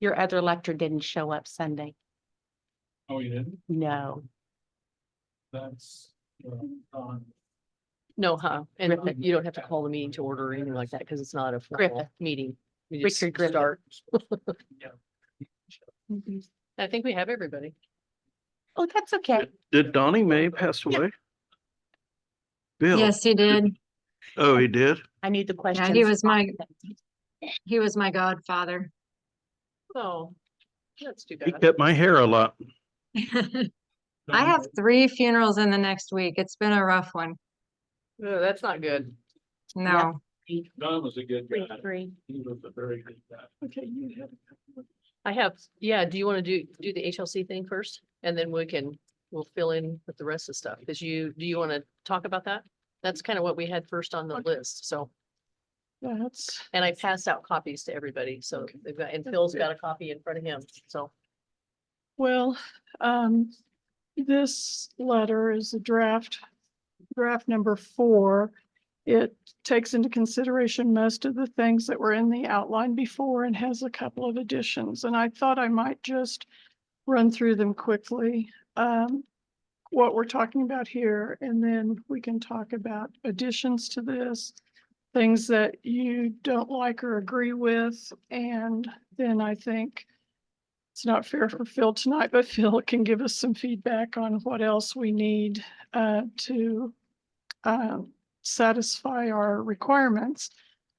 Your other lecturer didn't show up Sunday. Oh, you didn't? No. That's, No, huh? And Griffith. you don't have to call the meeting to order or anything like that because it's not a Griffith. formal meeting. We just Richard Griffith. start. yeah. I think we have everybody. Oh, that's okay. Did Donnie Mae pass away? Bill? Yes, he did. Oh, he did? I need the questions. He was my godfather. Oh, that's too He bad. cut my hair a lot. I have 3 funerals in the next week. It's been a rough one. No, that's not good. No. Don was a good guy. Three. He was a very good guy. Okay, you have. I have, yeah, do you want to do the HLC thing first? And then we'll fill in with the rest of the stuff. Do you want to talk about that? That's kind of what we had first on the list, so. And I passed out copies to everybody, so they've got, and Phil's got a copy in front of him, so. Well, this letter is a draft number 4. It takes into consideration most of the things that were in the outline before and has a couple of additions. And I thought I might just run through them quickly. What we're talking about here, and then we can talk about additions to this, things that you don't like or agree with. And then I think it's not fair for Phil tonight, but Phil can give us some feedback on what else we need to satisfy our requirements.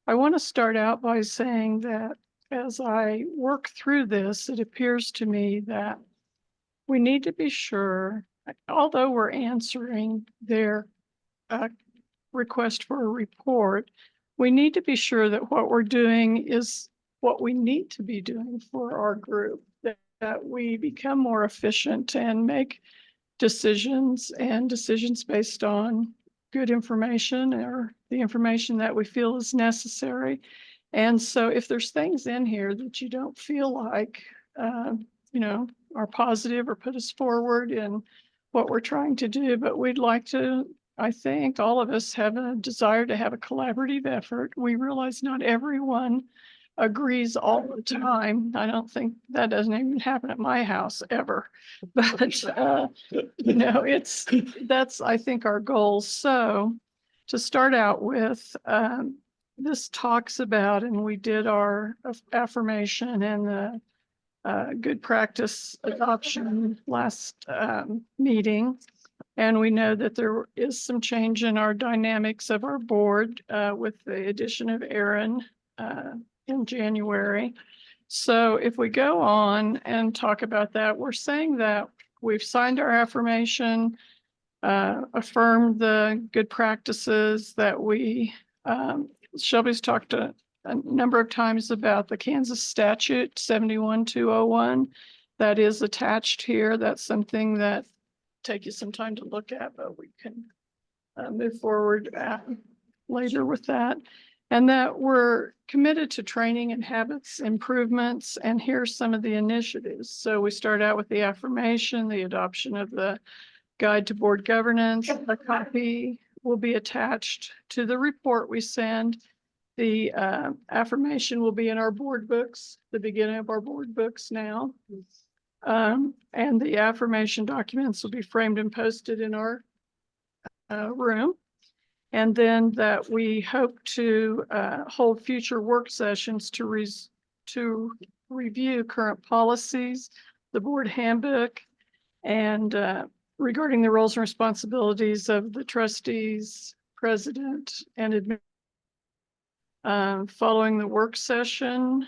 I want to start out by saying that as I work through this, it appears to me that we need to be sure, although we're answering their request for a report, we need to be sure that what we're doing is what we need to be doing for our group, that we become more efficient and make decisions based on good information or the information that we feel is necessary. And so if there's things in here that you don't feel like, are positive or put us forward in what we're trying to do, but we'd like to, I think all of us have a desire to have a collaborative effort. We realize not everyone agrees all the time. I don't think that doesn't even happen at my house ever, but that's, I think, our goal. So to start out with, this talks about, and we did our affirmation and the good practice adoption last meeting. And we know that there is some change in our dynamics of our board with the addition of Aaron in January. So if we go on and talk about that, we're saying that we've signed our affirmation, affirmed the good practices that we, Shelby's talked a number of times about the Kansas statute 71201 that is attached here. That's something that take you some time to look at, but we can move forward later with that. And that we're committed to training and habits improvements. And here's some of the initiatives. So we start out with the affirmation, the adoption of the guide to board governance. A copy will be attached to the report we send. The affirmation will be in our board books, the beginning of our board books now. And the affirmation documents will be framed and posted in our room. And then that we hope to hold future work sessions to review current policies, the board handbook, and regarding the roles and responsibilities of the trustees, president, and following the work session,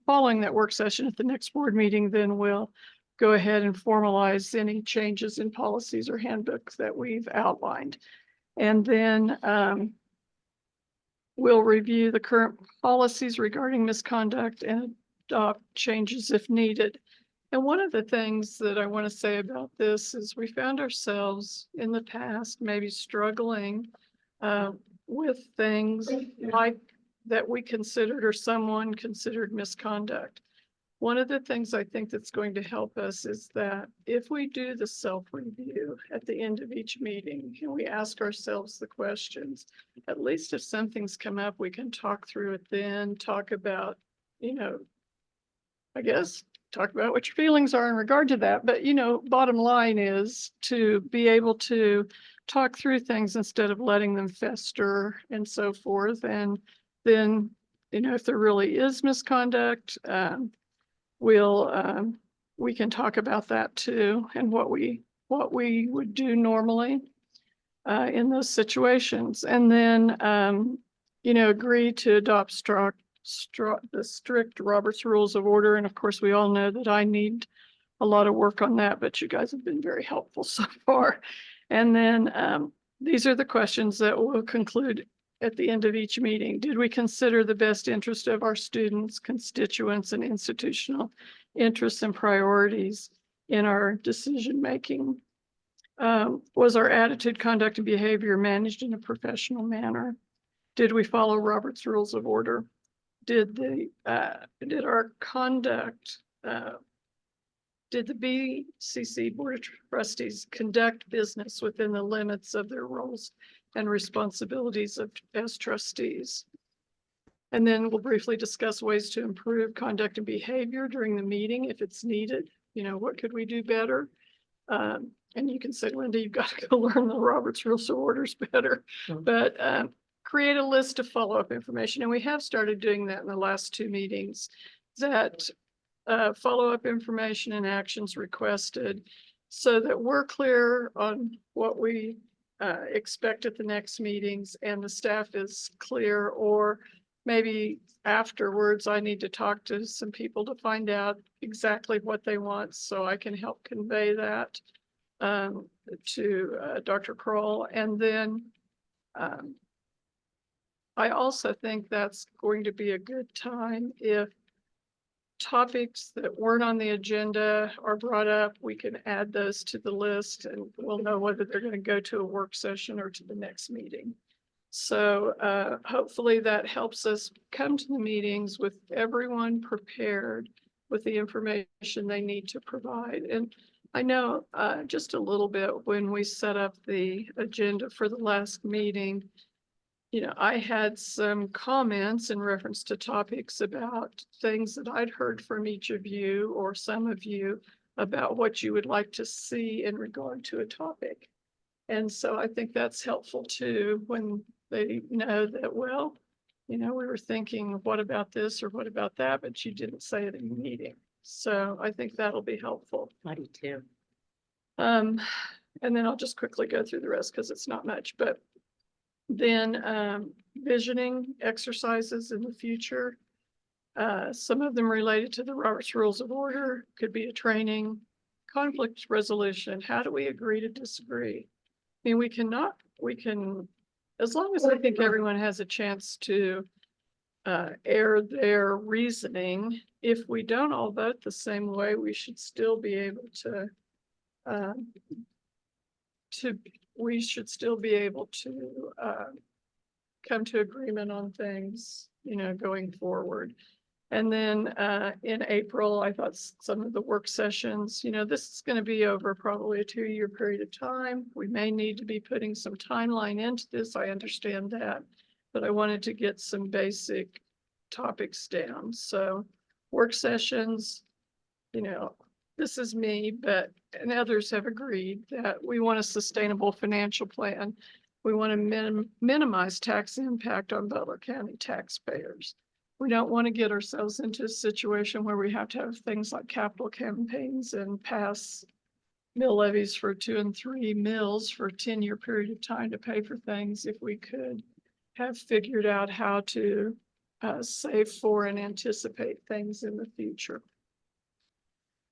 following that work session at the next board meeting, then we'll go ahead and formalize any changes in policies or handbooks that we've outlined. And then we'll review the current policies regarding misconduct and adopt changes if needed. And one of the things that I want to say about this is we found ourselves in the past maybe struggling with things like that we considered or someone considered misconduct. one of the things I think that's going to help us is that if we do the self-review at the end of each meeting and we ask ourselves the questions, at least if something's come up, we can talk through it then, talk about, I guess, talk about what your feelings are in regard to that. But, bottom line is to be able to talk through things instead of letting them fester and so forth. And then, if there really is misconduct, we can talk about that too, and what we would do normally in those situations. And then, agree to adopt the strict Robert's Rules of Order. And of course, we all know that I need a lot of work on that, but you guys have been very helpful so far. And then these are the questions that will conclude at the end of each meeting. Did we consider the best interest of our students, constituents, and institutional interests and priorities in our decision-making? Was our attitude, conduct, and behavior managed in a professional manner? Did we follow Robert's Rules of Order? Did our conduct, did the BCC Board of Trustees conduct business within the limits of their roles and responsibilities as trustees? And then we'll briefly discuss ways to improve conduct and behavior during the meeting if it's needed. What could we do better? And you can say, Linda, you've got to go learn the Robert's Rules of Orders better. But create a list of follow-up information. And we have started doing that in the last 2 meetings, that follow-up information and actions requested, so that we're clear on what we expect at the next meetings and the staff is clear. Or maybe afterwards, I need to talk to some people to find out exactly what they want, so I can help convey that to Dr. Kroll. And then I also think that's going to be a good time if topics that weren't on the agenda are brought up, we can add those to the list and we'll know whether they're going to go to a work session or to the next meeting. So hopefully that helps us come to the meetings with everyone prepared with the information they need to provide. And I know just a little bit when we set up the agenda for the last meeting, I had some comments in reference to topics about things that I'd heard from each of you or some of you about what you would like to see in regard to a topic. And so I think that's helpful too, when they know that, well, we were thinking, what about this or what about that, but you didn't say it in the meeting. So I think that'll be helpful. I do too. And then I'll just quickly go through the rest because it's not much, but then visioning exercises in the future. Some of them related to the Robert's Rules of Order, could be a training, conflict resolution. How do we agree to disagree? I mean, we can, as long as I think everyone has a chance to air their reasoning, if we don't all vote the same way, we should still be able to come to agreement on things, going forward. And then in April, I thought some of the work sessions, this is going to be over probably a 2-year period of time. We may need to be putting some timeline into this. I understand that, but I wanted to get some basic topics down. So work sessions, this is me, and others have agreed that we want a sustainable financial plan. We want to minimize tax impact on Butler County taxpayers. We don't want to get ourselves into a situation where we have to have things like capital campaigns and pass mill levies for 2 and 3 mills for a 10-year period of time to pay for things. If we could have figured out how to save for and anticipate things in the future.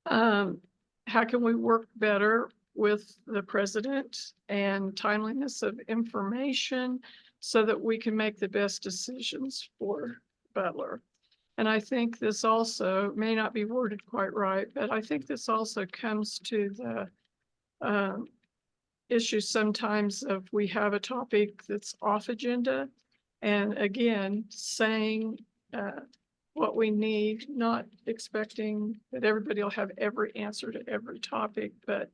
How can we work better with the president and timeliness of information so that we can make the best decisions for Butler? And I think this also may not be worded quite right, but I think this also comes to the issue sometimes of we have a topic that's off agenda. And again, saying, what we need, not expecting that everybody will have every answer to every topic, but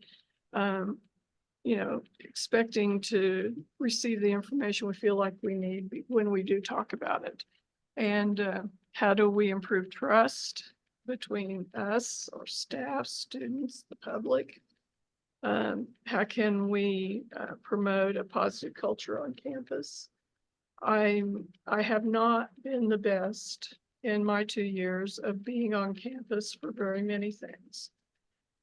expecting to receive the information we feel like we need when we do talk about it. And how do we improve trust between us, our staff, students, the public? How can we promote a positive culture on campus? I have not been the best in my 2 years of being on campus for very many things.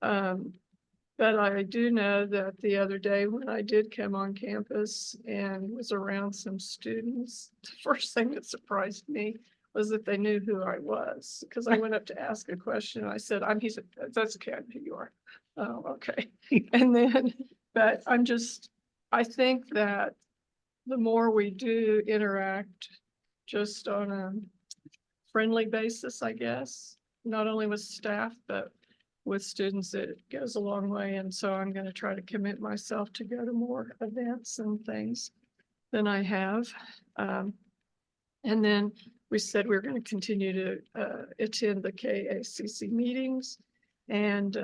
But I do know that the other day when I did come on campus and was around some students, the first thing that surprised me was that they knew who I was, because I went up to ask a question. I said, he said, that's okay, I know who you are. Oh, okay. And then, but I think that the more we do interact just on a friendly basis, I guess, not only with staff, but with students, it goes a long way. And so I'm going to try to commit myself to go to more events and things than I have. And then we said we we're going to continue to attend the KACC meetings. And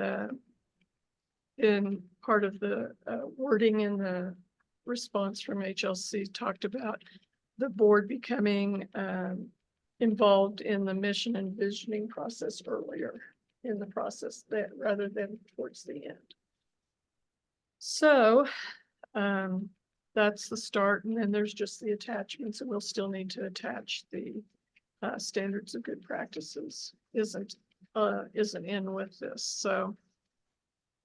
in part of the wording in the response from HLC talked about the board becoming involved in the mission and visioning process earlier in the process, that rather than towards the end. So that's the start, and then there's just the attachments, and we'll still need to attach the standards of good practices. Isn't in with this. So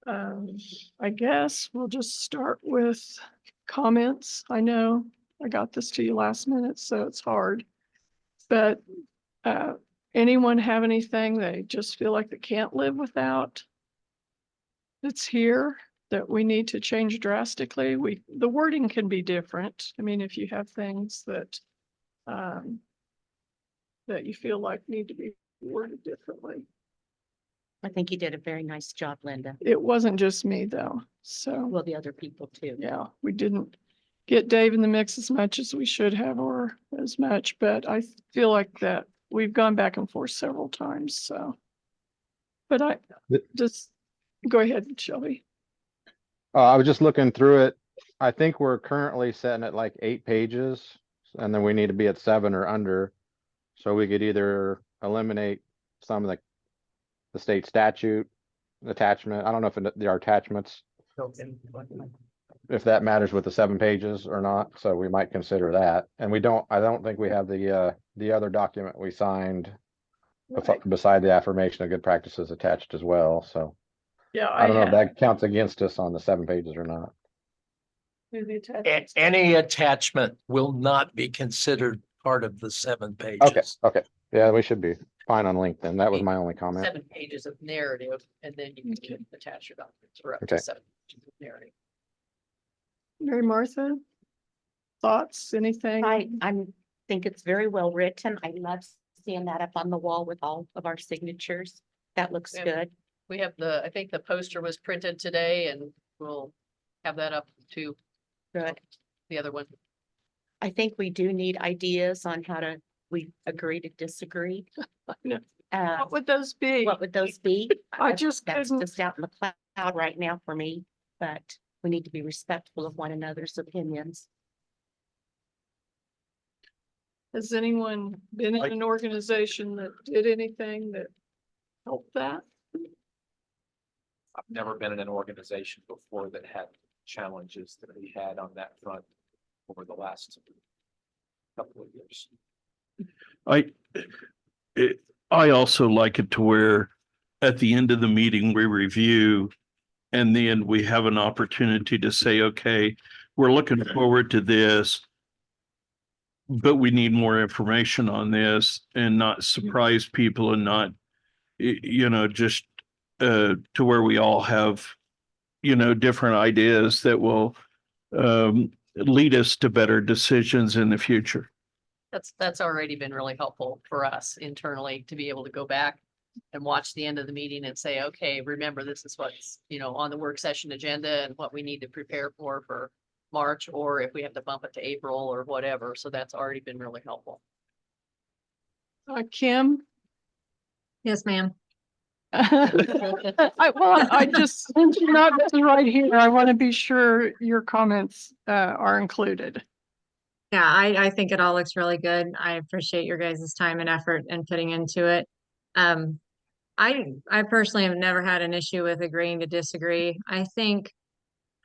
I guess we'll just start with comments. I know I got this to you last minute, so it's hard, but anyone have anything they just feel like they can't live without? It's here that we need to change drastically. The wording can be different. I mean, if you have things that that you feel like need to be worded differently. I think you did a very nice job, Linda. It wasn't just me though, so. Well, the other people too. Yeah, we didn't get Dave in the mix as much as we should have, or as much, but I feel like that we've gone back and forth several times, so. But I just, go ahead, Shelby. I was just looking through it. I think we're currently sitting at like 8 pages, and then we need to be at 7 or under. So we could either eliminate some of the state statute attachment. I don't know if there are attachments, if that matters with the 7 pages or not. So we might consider that. And I don't think we have the other document we signed Right. beside the affirmation of good practices attached as well. So Yeah, I don't know if have that counts against us on the 7 pages or not. the attachments. Any attachment will not be considered part of the 7 Okay, pages. okay. Yeah, we should be fine on length then. That was my only comment. 7 pages of narrative, and then you Okay. can attach your documents, or up Okay. to 7 pages of narrative. Mary Martha, thoughts, anything? I think it's very well written. I love seeing that up on the wall with all of our signatures. That looks Yeah. good. We have I think the poster was printed today, and we'll have that up to Good. the other one. I think we do need ideas on how we agree to disagree. know. Uh, What would those be? what would those be? I just That's couldn't, just out in the cloud right now for me, but we need to be respectful of one another's opinions. has anyone been in Like- an organization that did anything that helped that? I've never been in an organization before that had challenges that we had on that front over the last couple of years. I also like it to where at the end of the meeting, we review and then we have an opportunity to say, okay, we're looking forward to this, but we need more information on this, and not surprise people and not, just to where we all have, different ideas that will lead us to better decisions in the future. That's already been really helpful for us internally to be able to go back and watch the end of the meeting and say, okay, remember, this is what's, on the work session agenda and what we need to prepare for March, or if we have to bump it to April or whatever. So that's already been really helpful. Kim, Yes, ma'am. I just, since you're not right here, I want to be sure your comments are included. Yeah, I think it all looks really good. I appreciate your guys' time and effort and putting into it. I personally have never had an issue with agreeing to disagree. I think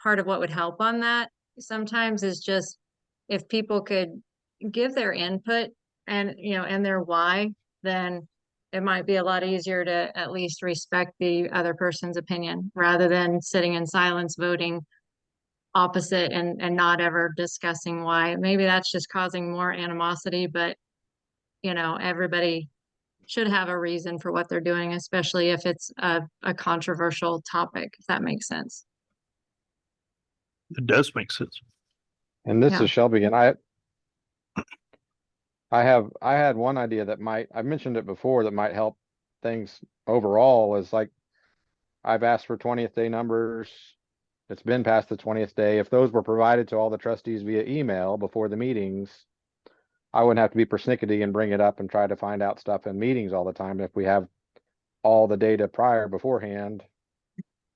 part of what would help on that sometimes is just if people could give their input and, and their why, then it might be a lot easier to at least respect the other person's opinion rather than sitting in silence voting opposite and not ever discussing why. Maybe that's just causing more animosity, but everybody should have a reason for what they're doing, especially if it's a controversial topic, if that makes sense. It does make sense. And this Yeah. is Shelby, and I had one idea that I mentioned it before, that might help things overall, is like, I've asked for 20th day numbers. It's been past the 20th day. If those were provided to all the trustees via email before the meetings, I wouldn't have to be persnickety and bring it up and try to find out stuff in meetings all the time. If we have all the data prior beforehand,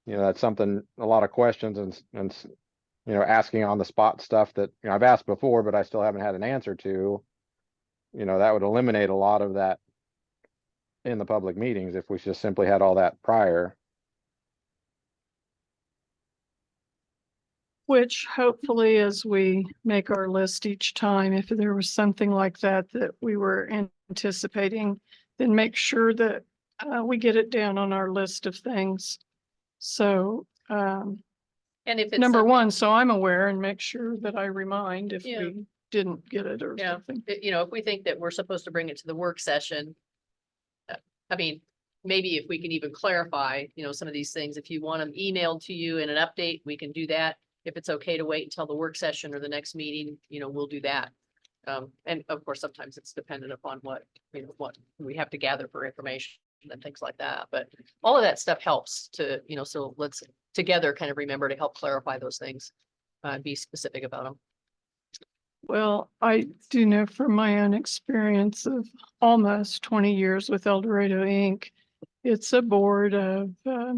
that's something, a lot of questions and asking on the spot stuff that, I've asked before, but I still haven't had an answer to, that would eliminate a lot of that in the public meetings if we just simply had all that prior. Which hopefully, as we make our list each time, if there was something like that that we were anticipating, then make sure that we get it down on our list of things. So And if it's number something- one, so I'm aware, and make sure that I remind if Yeah. we didn't get it or Yeah. something. If we think that we're supposed to bring it to the work session. I mean, maybe if we can even clarify, some of these things, if you want them emailed to you in an update, we can do that. If it's okay to wait until the work session or the next meeting, we'll do that. And of course, sometimes it's dependent upon what we have to gather for information and things like that. But all of that stuff helps to, so let's together kind of remember to help clarify those things. Be specific about them. Well, I do know from my own experience of almost 20 years with El Dorado Inc., it's a board of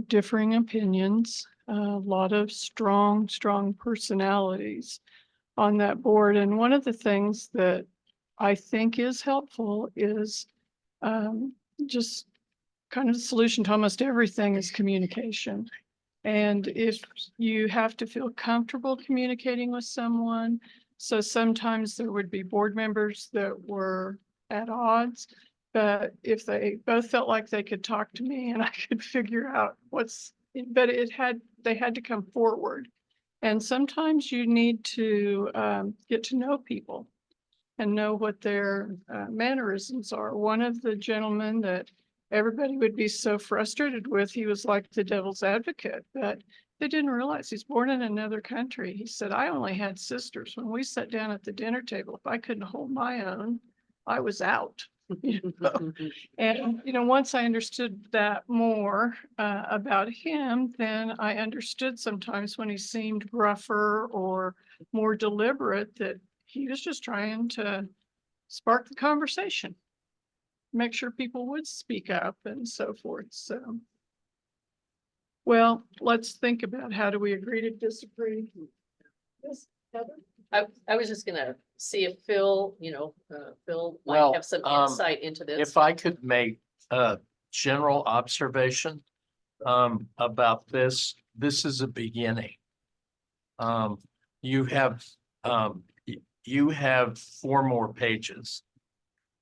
differing opinions, a lot of strong personalities on that board. And one of the things that I think is helpful is just kind of the solution to almost everything is communication. And if you have to feel comfortable communicating with someone, so sometimes there would be board members that were at odds, but if they both felt like they could talk to me and I could figure out but they had to come forward. And sometimes you need to get to know people and know what their mannerisms are. One of the gentlemen that everybody would be so frustrated with, he was like the devil's advocate, but they didn't realize he's born in another country. He said, I only had sisters. When we sat down at the dinner table, if I couldn't hold my own, I was out. And, once I understood that more about him, then I understood sometimes when he seemed gruffer or more deliberate that he was just trying to spark the conversation, make sure people would speak up and so forth. So, well, let's think about how do we agree to disagree? Yes, Heather? I was just gonna see if Phil, Phil might Well, have some insight into this. If I could make a general observation about this, this is a beginning. You have 4 more pages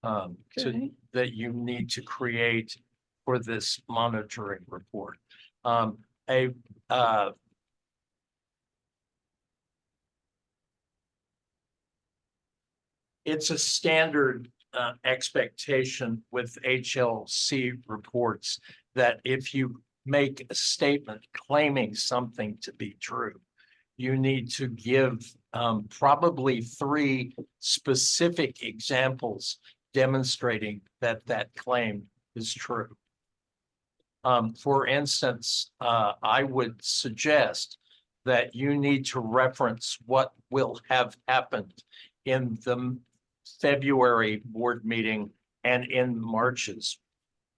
Okay. that you need to create for this monitoring report. It's a standard expectation with HLC reports that if you make a statement claiming something to be true, you need to give probably 3 specific examples demonstrating that that claim is true. For instance, I would suggest that you need to reference what will have happened in the February board meeting and in March's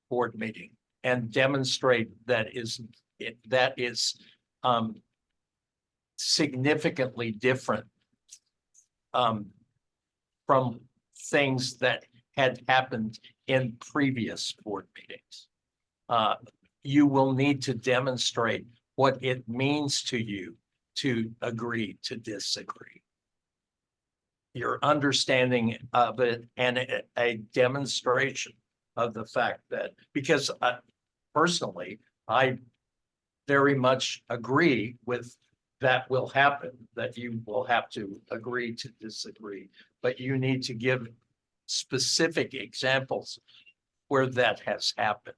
board meeting and demonstrate that is significantly different from things that had happened in previous board meetings. You will need to demonstrate what it means to you to agree to disagree. Your understanding of it and a demonstration of the fact that, because personally, I very much agree with that will happen, that you will have to agree to disagree, but you need to give specific examples where that has happened.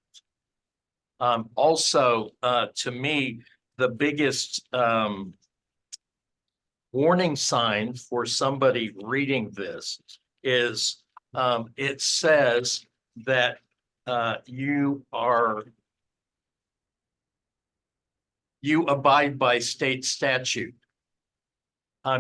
Also, to me, the biggest warning sign for somebody reading this is it says that you abide by state statute.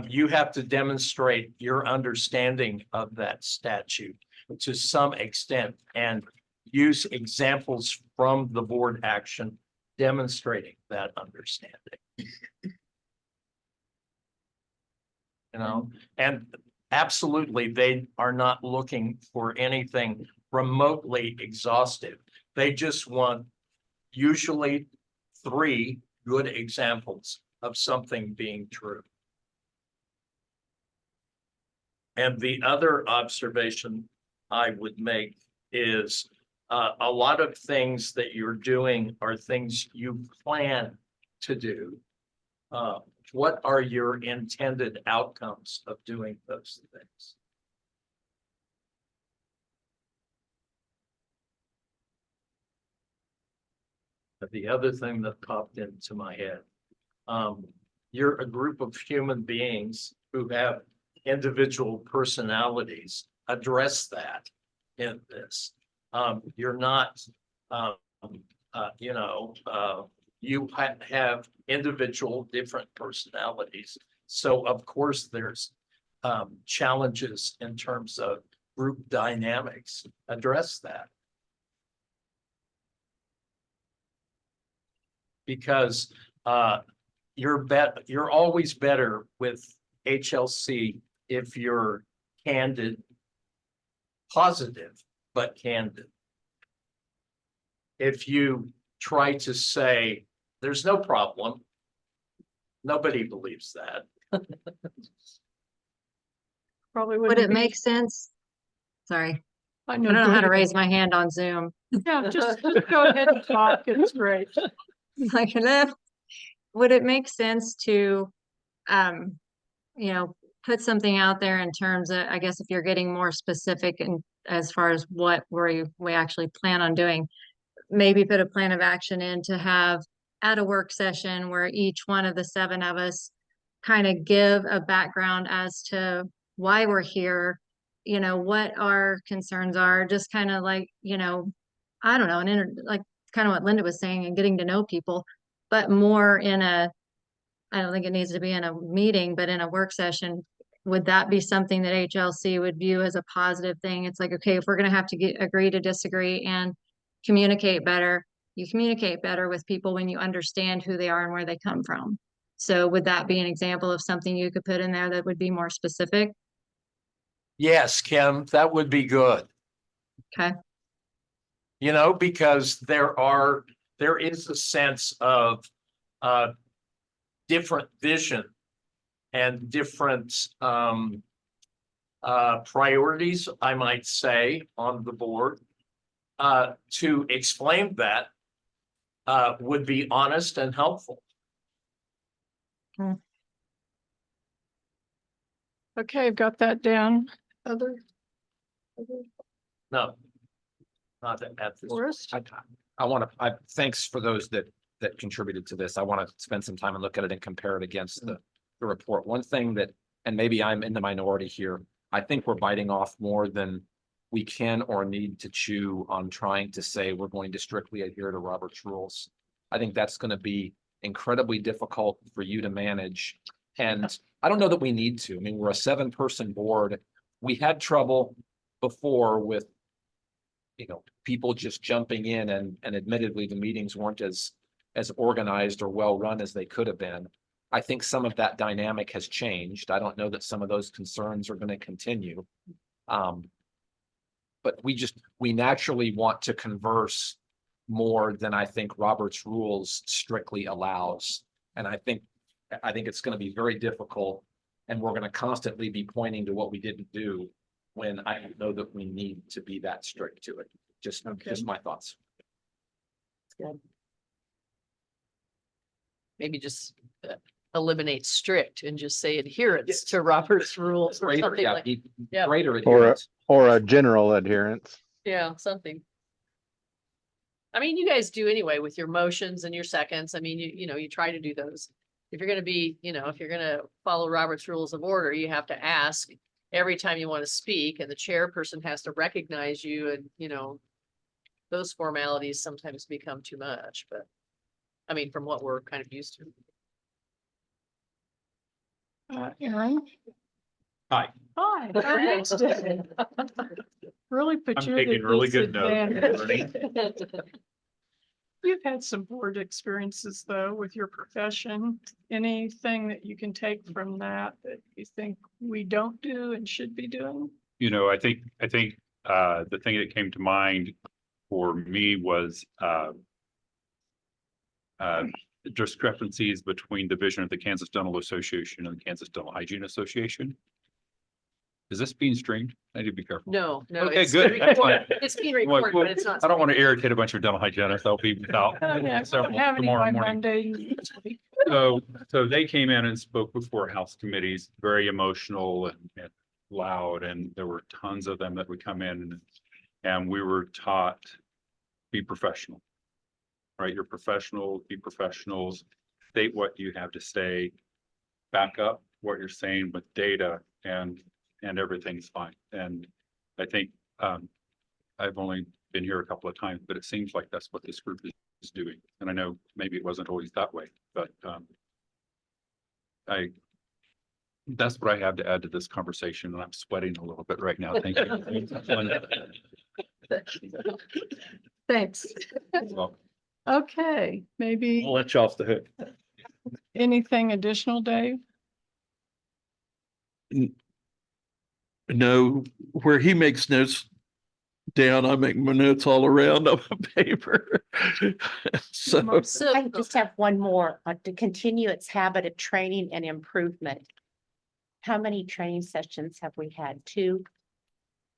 You have to demonstrate your understanding of that statute to some extent and use examples from the board action demonstrating that understanding. You know, and absolutely, they are not looking for anything remotely exhaustive. They just want usually 3 good examples of something being true. And the other observation I would make is a lot of things that you're doing are things you plan to do. What are your intended outcomes of doing those things? But the other thing that popped into my head, you're a group of human beings who have individual personalities. Address that in this. You're not, you know, you have individual different personalities. So of course there's challenges in terms of group dynamics. Address that. Because you're always better with HLC if you're candid, positive, but candid. If you try to say, there's no problem, nobody believes that. Probably Would wouldn't it be- make sense? Sorry, I I know. don't know go how to ahead. raise my hand on Zoom. Yeah, just go ahead and talk. It's great. Like, would it make sense to, you know, put something out there in terms of, I guess if you're getting more specific and as far as what we actually plan on doing, maybe put a plan of action in to have at a work session where each one of the 7 of us kind of give a background as to why we're here, you know, what our concerns are, just kind of like, you know, I don't know, like kind of what Linda was saying and getting to know people, but more in a, I don't think it needs to be in a meeting, but in a work session. Would that be something that HLC would view as a positive thing? It's like, okay, if we're going to have to agree to disagree and communicate better, you communicate better with people when you understand who they are and where they come from. So would that be an example of something you could put in there that would be more specific? Yes, Kim, that would be good. Okay. You know, because there is a sense of different vision and different priorities, I might say, on the board. To explain that would be honest and helpful. Okay, I've got that down. Other No, not at this. Forrest? I want to, thanks for those that contributed to this. I want to spend some time and look at it and compare it against the report. One thing that, and maybe I'm in the minority here, I think we're biting off more than we can or need to chew on trying to say we're going to strictly adhere to Robert's rules. I think that's going to be incredibly difficult for you to manage. And I don't know that we need to. I mean, we're a 7-person board. We had trouble before with you know, people just jumping in and admittedly the meetings weren't as organized or well run as they could have been. I think some of that dynamic has changed. I don't know that some of those concerns are going to continue. But we naturally want to converse more than I think Robert's rules strictly allows. And I think it's going to be very difficult, and we're going to constantly be pointing to what we didn't do when I don't know that we need to be that strict to it. Just my thoughts. Maybe just eliminate strict and just say adherence to Robert's rules or Greater, something yeah, like, be yeah. greater Or a, adherence. or a general adherence. yeah, something. I mean, you guys do anyway with your motions and your seconds. I mean, you know, you try to do those. If you're gonna be, you know, if you're gonna follow Robert's Rules of Order, you have to ask every time you want to speak, and the chairperson has to recognize you, and, you know, those formalities sometimes become too much, but I mean, from what we're kind of used to. Aaron? Hi. Hi. How are you today? Really put I'm you at a taking really good notes, disadvantage. You've had some board experiences though with your profession. Anything that you can take from that you think we don't do and should be doing? You know, I think the thing that came to mind for me was discrepancies between the vision of the Kansas Dental Association and the Kansas Dental Hygiene Association. Is this being streamed? I need to be careful. No, no. Okay, it's good. being That's recorded. fine. It's being Well, recorded, but it's not. I don't want to irritate a bunch of dental hygienists. I'll be without Oh, yeah, we don't several have any tomorrow by morning. Monday. So they came in and spoke before House committees, very emotional and loud, and there were tons of them that would come in and we were taught, be professional. Right? You're professional, be professionals, state what you have to say, back up what you're saying with data, and everything's fine. And I think I've only been here a couple of times, but it seems like that's what this group is doing. And I know maybe it wasn't always that way, but that's what I have to add to this conversation, and I'm sweating a little bit right now. Thank you. Thanks. Well, Okay, maybe I'll let you off the hook. anything additional, Dave? No, where he makes notes down, I make my notes all around on my paper. So So I just have one more, to continue its habit of training and improvement. How many training sessions have we had? 2?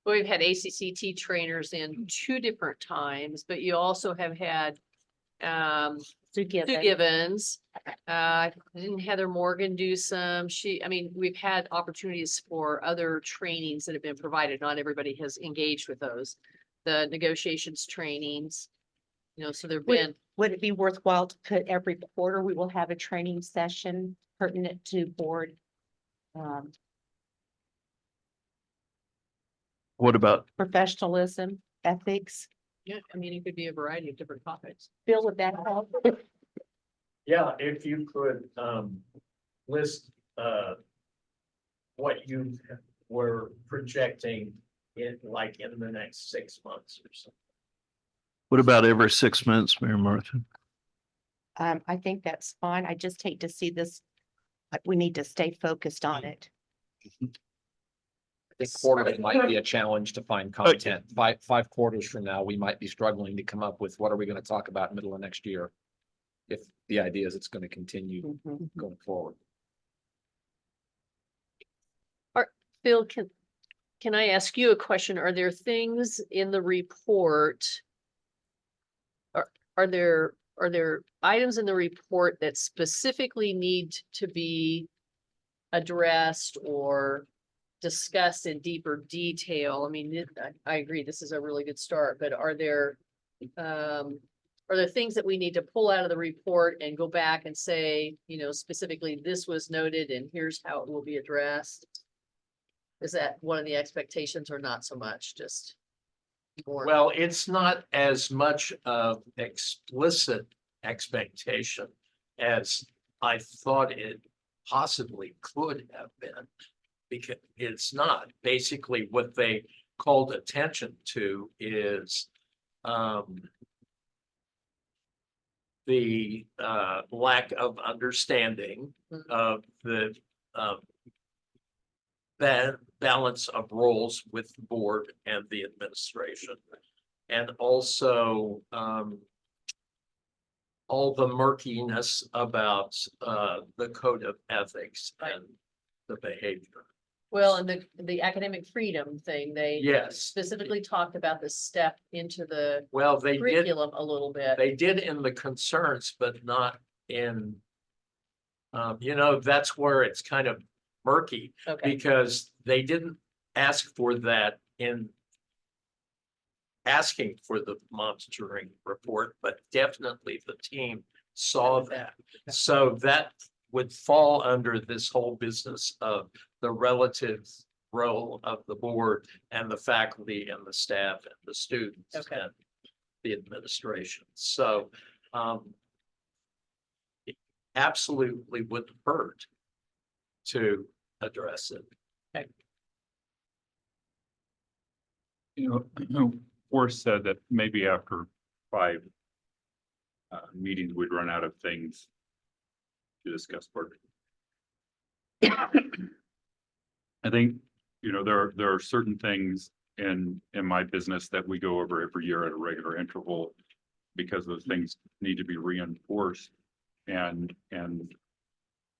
we've had ACCT trainers in 2 different times, but you also have had To give Sue it? Gibbons. Didn't Heather Morgan do some? I mean, we've had opportunities for other trainings that have been provided. Not everybody has engaged with those. The negotiations trainings, you know, so there've been, Would it be worthwhile to put every quarter, we will have a training session pertinent to board? what about, Professionalism, ethics, yeah, I mean, it could be a variety of different topics. Bill, would that help? Yeah, if you could list what you were projecting in the next 6 months or something. what about every 6 months, Mayor Martha? I think that's fine. I just hate to see this. We need to stay focused on it. I think quarterly might be a challenge to find content. Five quarters from now, we might be struggling to come up with what are we going to talk about middle of next year. If the idea is it's going to continue Mhm. going forward. Bill, can I ask you a question? Are there things in the report? Are there items in the report that specifically need to be addressed or discussed in deeper detail? I mean, I agree, this is a really good start, but are there things that we need to pull out of the report and go back and say, you know, specifically, this was noted and here's how it will be addressed? Is that one of the expectations or not so much, just more? Well, it's not as much of explicit expectation as I thought it possibly could have been. Because it's not. Basically, what they called attention to is the lack of understanding Mhm. of the balance of roles with the board and the administration. And also all the murkiness about the code of ethics and the behavior. Well, and the academic freedom thing, they Yes, specifically talked about the step into the well, they did, curriculum a little bit. they did in the concerns, but not in you know, that's where it's kind of murky. Okay, Because they didn't ask for that in asking for the monitoring report, but definitely the team saw that. So that would fall under this whole business of the relative role of the board and the faculty and the staff and the students Okay. and the administration. So it absolutely wouldn't hurt to address it. You know, Forrest said that maybe after 5 meetings, we'd run out of things to discuss further. I think, you know, there are certain things in my business that we go over every year at a regular interval because those things need to be reinforced. And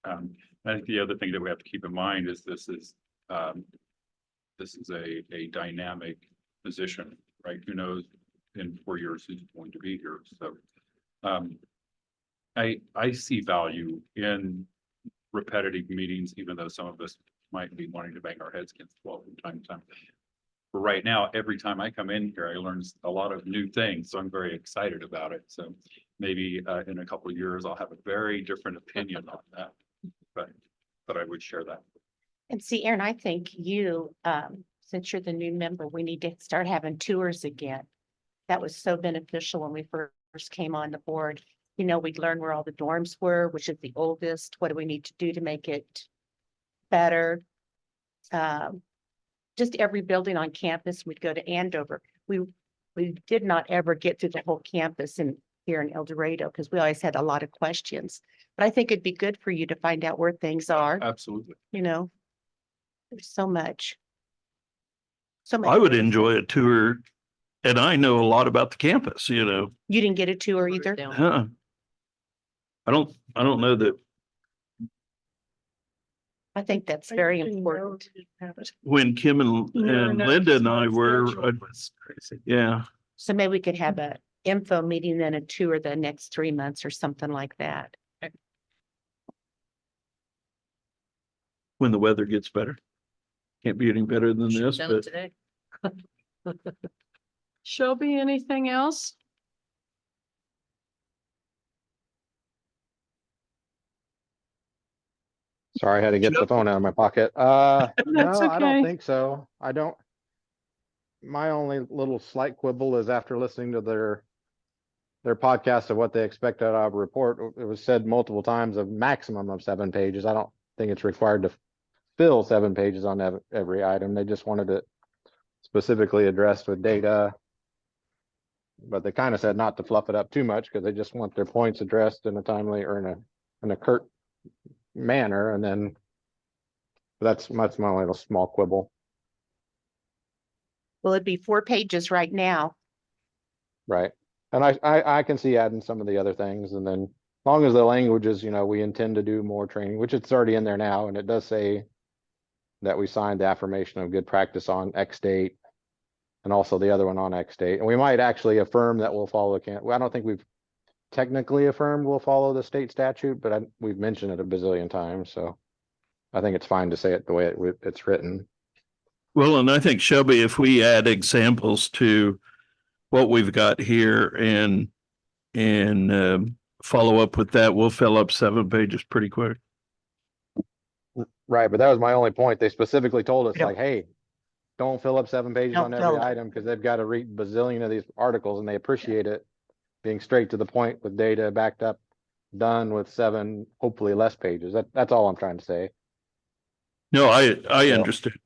I think the other thing that we have to keep in mind is this is a dynamic position, right? Who knows in 4 years who's going to be here? So I see value in repetitive meetings, even though some of us might be wanting to bang our heads against the wall from time to time. But right now, every time I come in here, I learn a lot of new things, so I'm very excited about it. So maybe in a couple of years, I'll have a very different opinion on that, but I would share that. And see, Aaron, I think you, since you're the new member, we need to start having tours again. That was so beneficial when we first came on the board. You know, we'd learn where all the dorms were, which is the oldest. What do we need to do to make it better? Just every building on campus, we'd go to Andover. We did not ever get through the whole campus here in El Dorado because we always had a lot of questions. But I think it'd be good for you to find out where things are, Absolutely. you know. There's so much. I would enjoy a tour, and I know a lot about the campus, you know. You didn't get a tour Wrote it either? down. Huh. I don't know that I think that's I very didn't know important. we didn't have it. when Kim and Never know. Linda and I My were, schedule was crazy. yeah. So maybe we could have a info meeting, then a tour the next 3 months or something like that. When the weather gets better. Can't be any better than Should've this, done it but today. Shelby, anything else? Sorry, I had to get the phone out of my pocket. No, That's I don't okay. think so. I don't. My only little slight quibble is after listening to their podcast of what they expect out of a report, it was said multiple times a maximum of 7 pages. I don't think it's required to fill 7 pages on every item. They just wanted it specifically addressed with data. But they kind of said not to fluff it up too much because they just want their points addressed in a timely or in a curt manner. And then that's my only little small quibble. Well, it'd be 4 pages right now. Right. And I can see adding some of the other things, and then as long as the language is, you know, we intend to do more training, which it's already in there now, and it does say that we signed the affirmation of good practice on X date and also the other one on X date. And we might actually affirm that we'll follow I don't think we've technically affirmed we'll follow the state statute, but we've mentioned it a bazillion times, so I think it's fine to say it the way it's written. well, and I think Shelby, if we add examples to what we've got here and follow up with that, we'll fill up 7 pages pretty quick. Right, but that was my only point. They specifically told us Yeah. like, hey, don't fill up 7 pages Don't on fill every it. item because they've got to read bazillion of these articles and they appreciate it being straight to the point with data backed up, done with 7, hopefully less pages. That's all I'm trying to say. No, I Yeah. understand.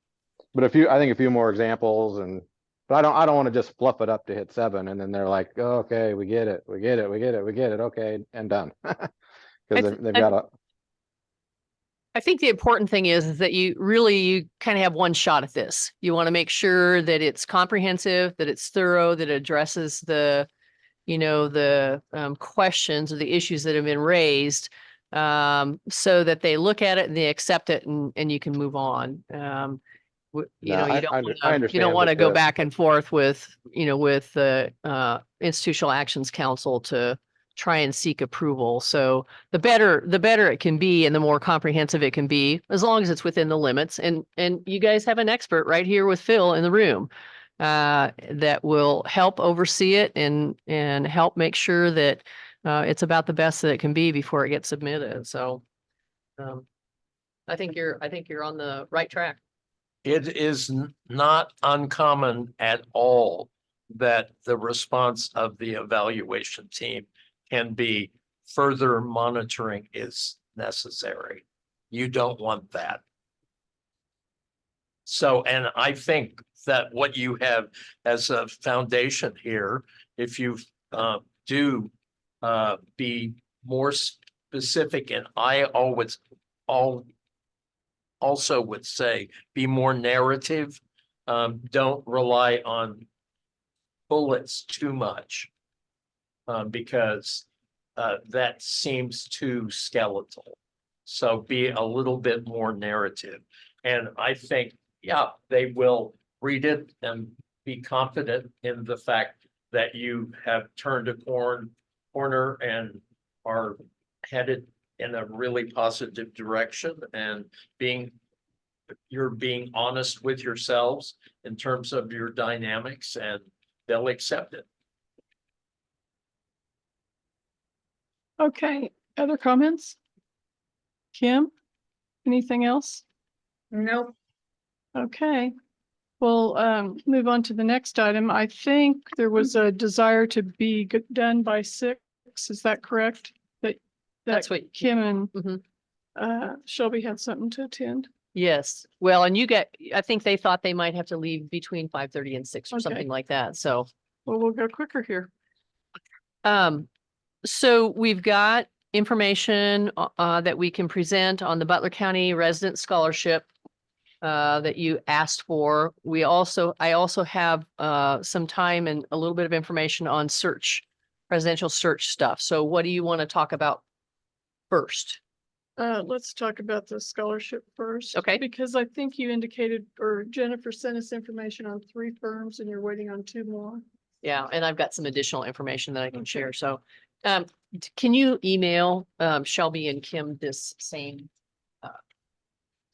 But I think a few more examples and But I don't want to just fluff it up to hit 7 and then they're like, oh, okay, we get it, we get it, we get it, we get it, okay, and done. Because they've got a, I think the important thing is that you kind of have one shot at this. You want to make sure that it's comprehensive, that it's thorough, that it addresses the, the questions or the issues that have been raised, so that they look at it and they accept it and you can move on. You No, I don't understand want to with go the- back and forth with, with the Institutional Actions Council to try and seek approval. So the better it can be and the more comprehensive it can be, as long as it's within the limits. And you guys have an expert right here with Phil in the room that will help oversee it and help make sure that it's about the best that it can be before it gets submitted. So I think you're on the right track. It is not uncommon at all that the response of the evaluation team can be further monitoring is necessary. You don't want that. So, and I think that what you have as a foundation here, if you do be more specific, and I also would say, be more narrative. Don't rely on bullets too much. Because that seems too skeletal. So be a little bit more narrative. And I think, yeah, they will read it and be confident in the fact that you have turned a corner and are headed in a really positive direction, and you're being honest with yourselves in terms of your dynamics, and they'll accept it. Okay, other comments? Kim, anything else? Nope. Okay, we'll move on to the next item. I think there was a desire to be done by 6. Is that correct? That's what. Kim and Mhm. Shelby had something to attend. Yes. Well, and I think they thought they might have to leave between 5:30 and 6 or Okay. something like that. So, Well, we'll go quicker here. so we've got information that we can present on the Butler County Resident Scholarship that you asked for. I also have some time and a little bit of information on presidential search stuff. So what do you want to talk about first? Let's talk about the scholarship first. Okay. Because I think you indicated, or Jennifer sent us information on 3 firms and you're waiting on 2 more. Yeah, and I've got some additional information that I can Okay. share. So, can you email Shelby and Kim this same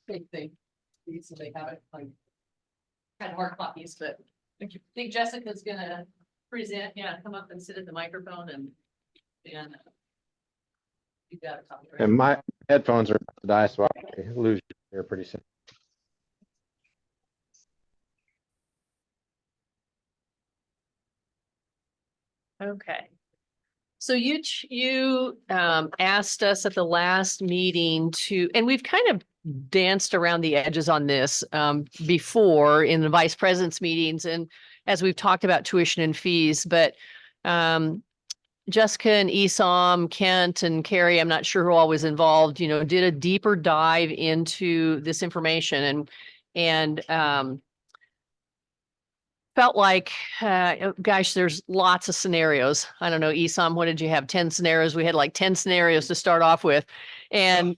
big thing? Please, so they have it like kind of hard copies, but I think Jessica's gonna present. Yeah, come up and sit at the microphone and you got a copy. Right? and my headphones are about to die, so I lose you here pretty soon. Okay. So you asked us at the last meeting and we've kind of danced around the edges on this before in the vice president's meetings and as we've talked about tuition and fees, but Jessica and Esam, Kent and Carrie, I'm not sure who all was involved, did a deeper dive into this information and felt like, gosh, there's lots of scenarios. I don't know, Esam, what did you have? 10 scenarios? We had like 10 scenarios to start off with and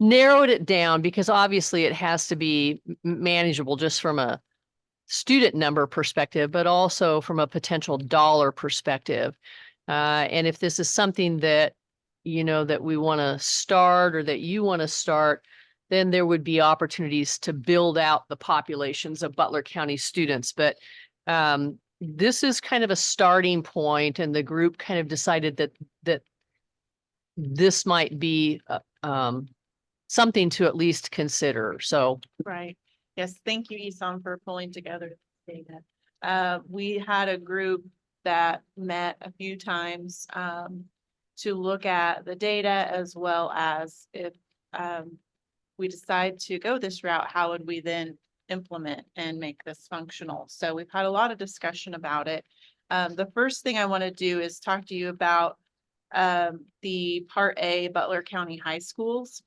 narrowed it down because obviously it has to be manageable just from a student number perspective, but also from a potential dollar perspective. And if this is something that, that we want to start or that you want to start, then there would be opportunities to build out the populations of Butler County students. But this is kind of a starting point, and the group kind of decided that this might be something to at least consider. So. Right. Yes, thank you, Esam, for pulling together data. We had a group that met a few times to look at the data as well as if we decide to go this route, how would we then implement and make this functional. So we've had a lot of discussion about it. The first thing I want to do is talk to you about the Part A Butler County High Schools.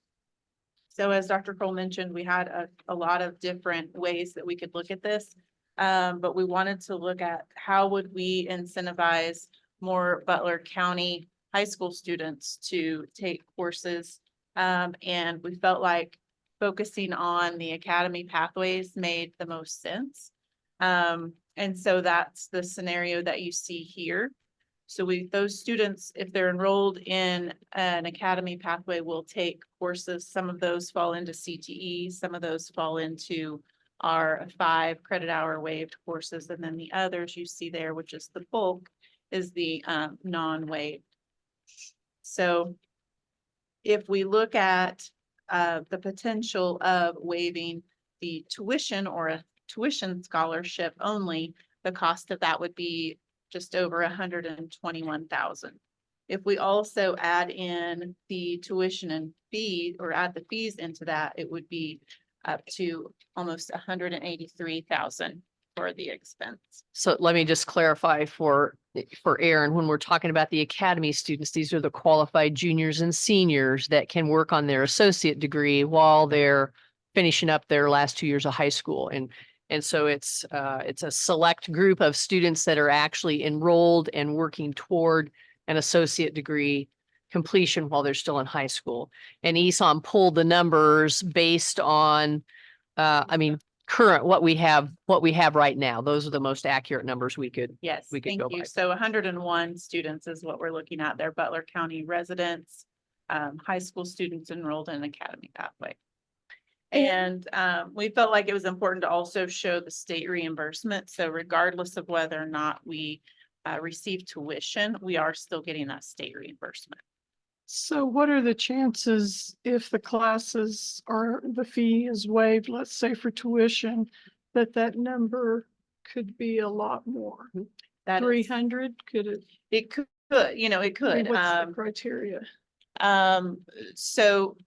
So as Dr. Kroll mentioned, we had a lot of different ways that we could look at this. But we wanted to look at how would we incentivize more Butler County high school students to take courses. And we felt like focusing on the academy pathways made the most sense. And so that's the scenario that you see here. So those students, if they're enrolled in an academy pathway, will take courses. Some of those fall into CTE, some of those fall into our 5 credit hour waived courses. And then the others you see there, which is the bulk, is the non-waived. So if we look at the potential of waiving the tuition or a tuition scholarship only, the cost of that would be just over $121,000. If we also add in the tuition and fee, or add the fees into that, it would be up to almost $183,000 for the expense. So let me just clarify for Aaron, when we're talking about the academy students, these are the qualified juniors and seniors that can work on their associate degree while they're finishing up their last 2 years of high school. And so it's a select group of students that are actually enrolled and working toward an associate degree completion while they're still in high school. And ESOM pulled the numbers based on, current, what we have right now. Those are the most accurate numbers we could. Yes, We could thank go you. by. So 101 students is what we're looking at. They're Butler County residents, high school students enrolled in academy pathway. And we felt like it was important to also show the state reimbursement. So regardless of whether or not we receive tuition, we are still getting that state reimbursement. So what are the chances if the classes or the fee is waived, let's say for tuition, that number could be a lot more? That is- 300, could it? It could, it I mean, could. what's the criteria? So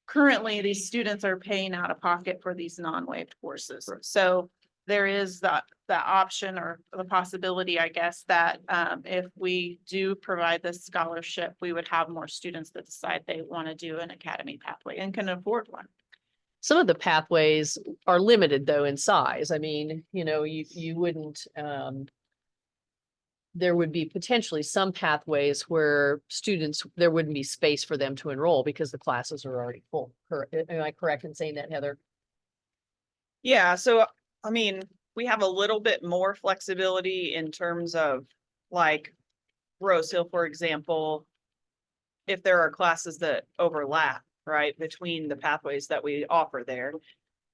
currently these students are paying out of pocket for these non-waived courses. So there is the option or the possibility, I guess, that if we do provide this scholarship, we would have more students that decide they want to do an academy pathway and can afford one. Some of the pathways are limited though in size. I mean, you wouldn't, there would be potentially some pathways where students, there wouldn't be space for them to enroll because the classes are already full. Am I correct in saying that, Heather? Yeah, so I mean, we have a little bit more flexibility in terms of like Rose Hill, for example. If there are classes that overlap, right, between the pathways that we offer there,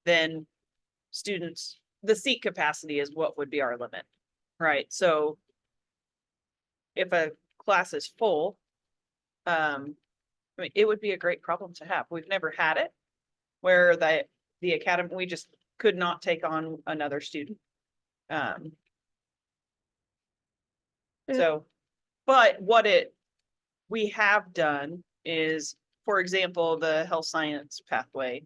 then students, the seat capacity is what would be our limit, right? So if a class is full, I mean, it would be a great problem to have. We've never had it where the academy, we just could not take on another student. So, but we have done is, for example, the health science pathway,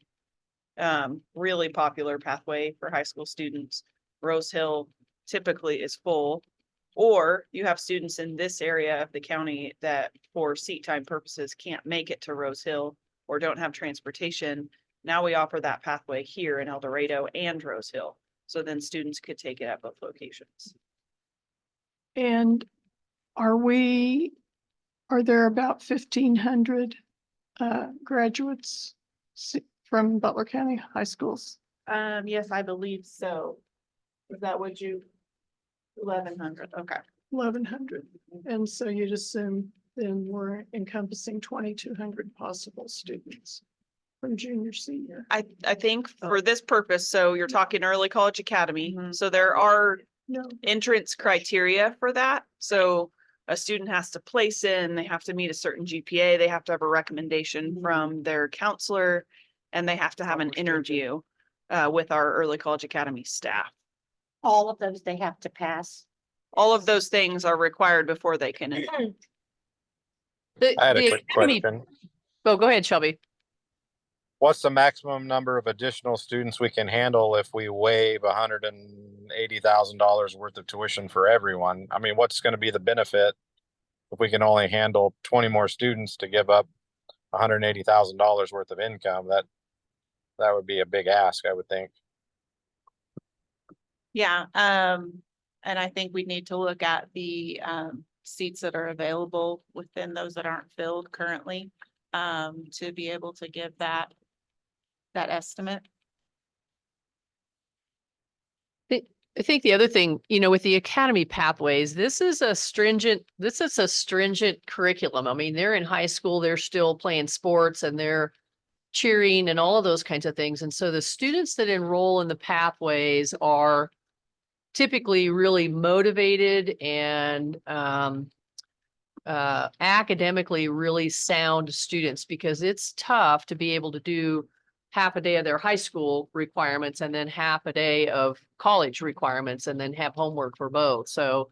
really popular pathway for high school students. Rose Hill typically is full, or you have students in this area of the county that for seat time purposes can't make it to Rose Hill or don't have transportation. Now we offer that pathway here in El Dorado and Rose Hill. So then students could take it at both locations. And are there about 1,500 graduates from Butler County high schools? Yes, I believe so. Is that what 1,100, okay. 1,100. And so you'd assume then we're encompassing 2,200 possible students from junior, senior. I think for this purpose, so you're talking early college academy, Mhm. so there are No, entrance criteria for that. So a student has to place in, they have to meet a certain GPA, they have to have a recommendation from their counselor, and they have to have an interview with our early college academy staff. All of those they have to pass. All of those things are required before they can. The I had a the quick academy- question. Oh, go ahead, Shelby. what's the maximum number of additional students we can handle if we waive $180,000 worth of tuition for everyone? I mean, what's going to be the benefit if we can only handle 20 more students to give up $180,000 worth of income? That would be a big ask, I would think. Yeah, and I think we need to look at the seats that are available within those that aren't filled currently, to be able to give that estimate. I think the other thing, with the academy pathways, this is a stringent curriculum. I mean, they're in high school, they're still playing sports and they're cheering and all of those kinds of things. And so the students that enroll in the pathways are typically really motivated and academically really sound students, because it's tough to be able to do half a day of their high school requirements and then half a day of college requirements and then have homework for both. So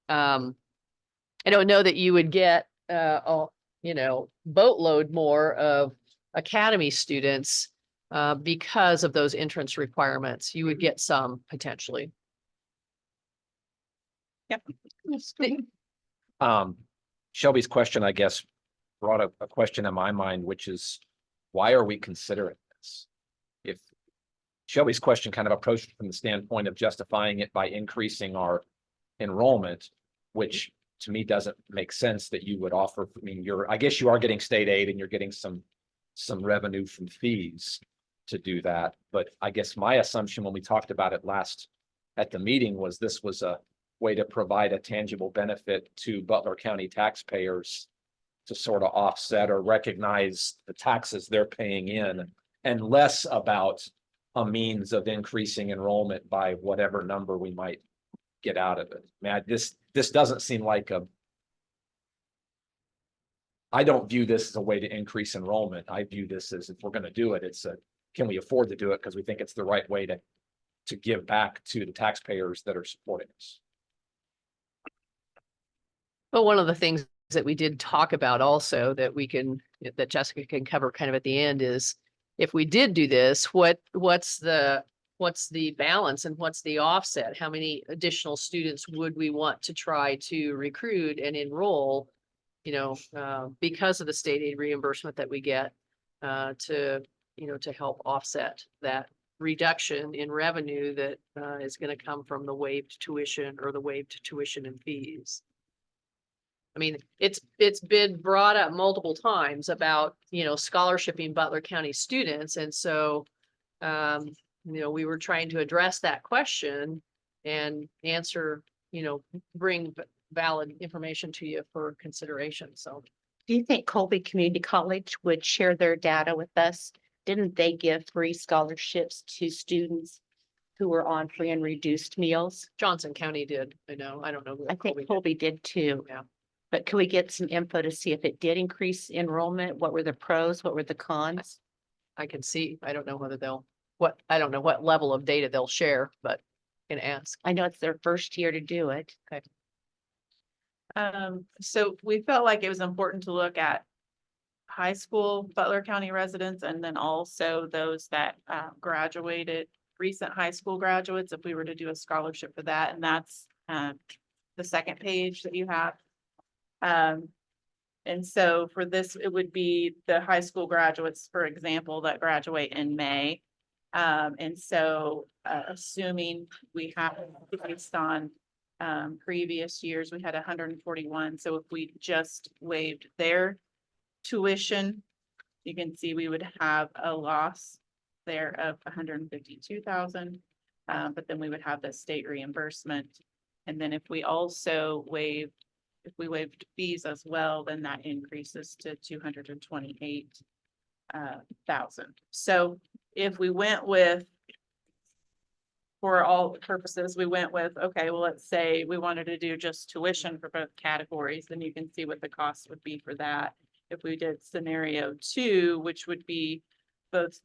I don't know that you would get boatload more of academy students because of those entrance requirements. You would get some potentially. Shelby's question, I guess, brought a question in my mind, which is, why are we considering this? If Shelby's question kind of approached from the standpoint of justifying it by increasing our enrollment, which to me doesn't make sense that you would offer. I mean, I guess you are getting state aid and you're getting some revenue from fees to do that. But I guess my assumption when we talked about it last at the meeting was this was a way to provide a tangible benefit to Butler County taxpayers to sort of offset or recognize the taxes they're paying in, and less about a means of increasing enrollment by whatever number we might get out of it. Man, this doesn't seem like I don't view this as a way to increase enrollment. I view this as, if we're going to do it, can we afford to do it because we think it's the right way to give back to the taxpayers that are supporting us. But one of the things that we did talk about also that Jessica can cover kind of at the end is, if we did do this, what's the balance and what's the offset? How many additional students would we want to try to recruit and enroll, because of the state aid reimbursement that we get, to help offset that reduction in revenue that is going to come from the waived tuition or the waived tuition and fees. I mean, it's been brought up multiple times about, scholarshiping Butler County students. And so, we were trying to address that question and answer, bring valid information to you for consideration. So Do you think Colby Community College would share their data with us? Didn't they give free scholarships to students who were on free and reduced meals? Johnson County did, I know. I don't know. I think Colby did too. Yeah. But can we get some info to see if it did increase enrollment? What were the pros? What were the cons? I can see. I don't know whether I don't know what level of data they'll share, but can ask. I know it's their first year to do it. Okay. So we felt like it was important to look at high school Butler County residents, and then also those that graduated, recent high school graduates, if we were to do a scholarship for that. And that's the second page that you have. And so for this, it would be the high school graduates, for example, that graduate in May. And so assuming we have, based on previous years, we had 141. So if we just waived their tuition, you can see we would have a loss there of 152,000. But then we would have the state reimbursement. And then if we also waived fees as well, then that increases to 228,000. So if we went with, for all purposes, we went with, okay, well, let's say we wanted to do just tuition for both categories, then you can see what the cost would be for that. If we did scenario 2, which would be both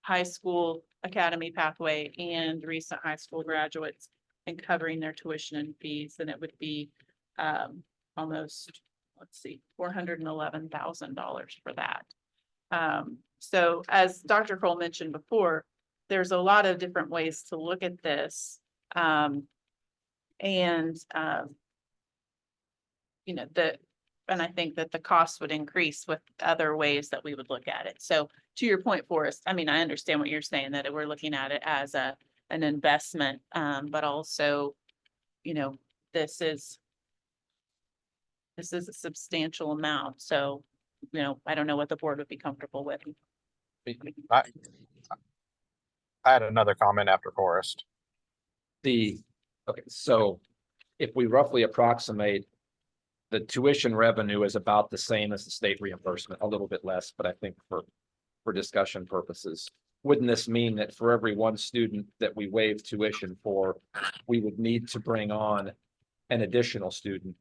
high school academy pathway and recent high school graduates, and covering their tuition and fees, then it would be almost, let's see, $411,000 for that. So as Dr. Cole mentioned before, there's a lot of different ways to look at this. And, you know, and I think that the cost would increase with other ways that we would look at it. So to your point, Forrest, I mean, I understand what you're saying, that we're looking at it as an investment, but also, you know, this is a substantial amount. So, you know, I don't know what the board would be comfortable with. I had another comment after Forrest. Okay, so if we roughly approximate, the tuition revenue is about the same as the state reimbursement, a little bit less, but I think for discussion purposes, wouldn't this mean that for every one student that we waive tuition for, we would need to bring on an additional student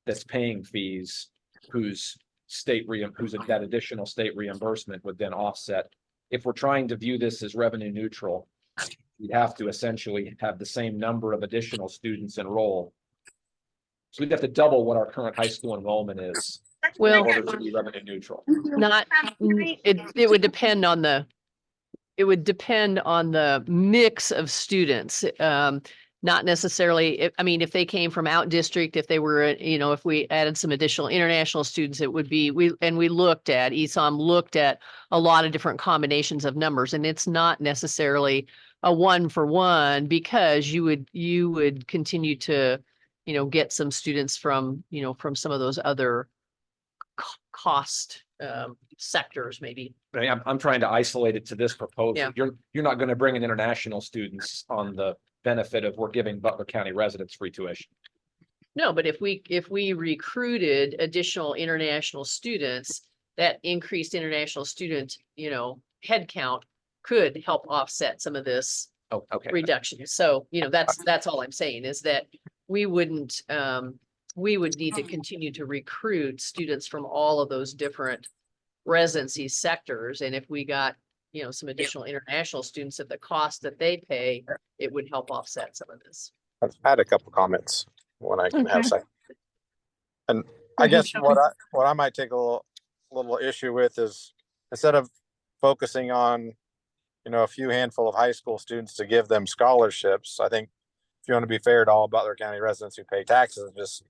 that's paying fees, whose that additional state reimbursement would then offset? If we're trying to view this as revenue neutral, we'd have to essentially have the same number of additional students enroll. So we'd have to double what our current high school enrollment is in Well, order to be revenue neutral. it would depend on the mix of students. Not necessarily, I mean, if they came from out district, if they were, you know, if we added some additional international students, it would be, ESOM looked at a lot of different combinations of numbers, and it's not necessarily a 1-for-1, because you would continue to, you know, get some students from, you know, from some of those other cost sectors maybe. I mean, I'm trying to isolate it to this proposal. Yeah. You're not going to bring in international students on the benefit of we're giving Butler County residents free tuition. No, but if we recruited additional international students, that increased international student, you know, headcount could help offset some of this Oh, okay. reduction. So, you know, that's all I'm saying, is that we would need to continue to recruit students from all of those different residency sectors. And if we got, you know, some additional international students at the cost that they pay, it would help offset some of this. I've had a couple comments when I can have Okay. a second. And Go I ahead, guess Shelby. what I might take a little issue with is, instead of focusing on, you know, a few handful of high school students to give them scholarships, I think if you want to be fair to all Butler County residents who pay taxes, just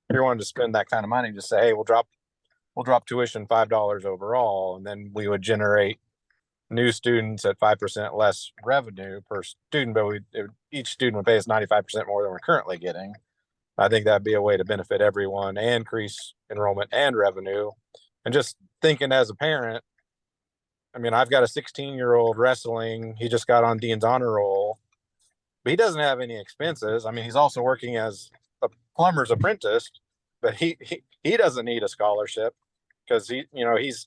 if you're wanting to spend that kind of money, just say, hey, we'll drop tuition $5 overall, and then we would generate new students at 5% less revenue per student, but each student would pay us 95% more than we're currently getting. I think that'd be a way to benefit everyone and increase enrollment and revenue. And just thinking as a parent, I mean, I've got a 16-year-old wrestling. He just got on Dean's honor roll, but he doesn't have any expenses. I mean, he's also working as a plumber's apprentice, but he doesn't need a scholarship because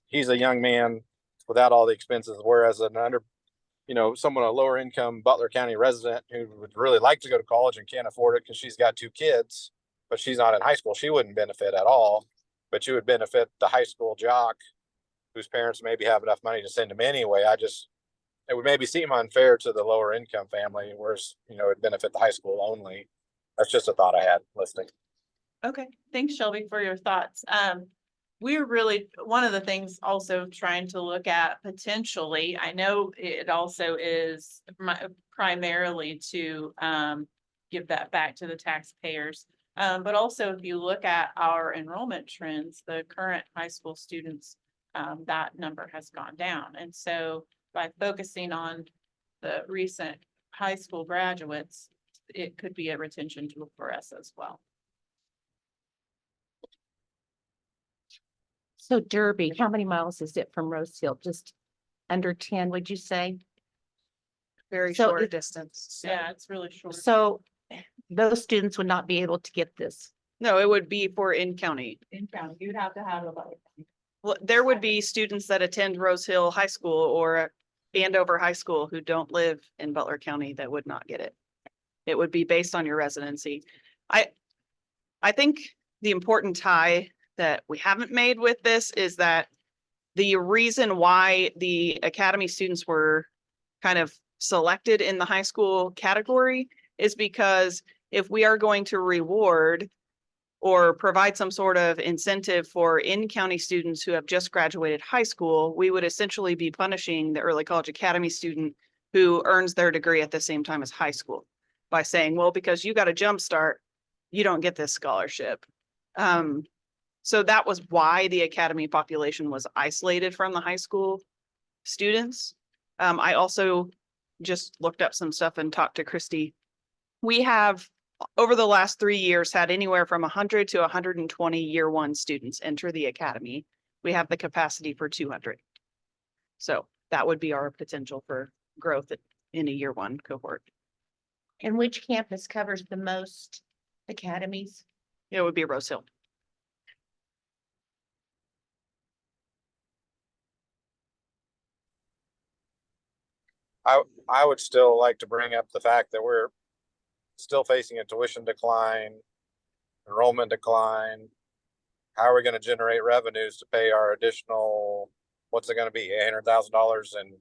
he's a young man without all the expenses. Whereas someone, a lower income Butler County resident who would really like to go to college and can't afford it because she's got 2 kids, but she's not in high school, she wouldn't benefit at all. But you would benefit the high school jock whose parents maybe have enough money to send him anyway. It would maybe seem unfair to the lower income family, whereas, it'd benefit the high school only. That's just a thought I had listening. Okay, thanks Shelby for your thoughts. We're really, one of the things also trying to look at potentially, I know it also is primarily to give that back to the taxpayers. But also if you look at our enrollment trends, the current high school students, that number has gone down. And so by focusing on the recent high school graduates, it could be a retention tool for us as well. So Derby, how many miles is it from Rose Hill? Just under 10, would you say? Very So short it- distance. Yeah, it's really short. So those students would not be able to get this. No, it would be for in-county. In county, you'd have to have a. Well, there would be students that attend Rose Hill High School or Andover High School who don't live in Butler County that would not get it. It would be based on your residency. I think the important tie that we haven't made with this is that the reason why the academy students were kind of selected in the high school category is because if we are going to reward or provide some sort of incentive for in-county students who have just graduated high school, we would essentially be punishing the early college academy student who earns their degree at the same time as high school by saying, well, because you got a jump start, you don't get this scholarship. So that was why the academy population was isolated from the high school students. I also just looked up some stuff and talked to Christy. We have, over the last 3 years, had anywhere from 100 to 120 year one students enter the academy. We have the capacity for 200. So that would be our potential for growth in a year one cohort. And which campus covers the most academies? It would be Rose Hill. I would still like to bring up the fact that we're still facing a tuition decline, enrollment decline. How are we gonna generate revenues to pay our additional, what's it gonna be, $800,000 in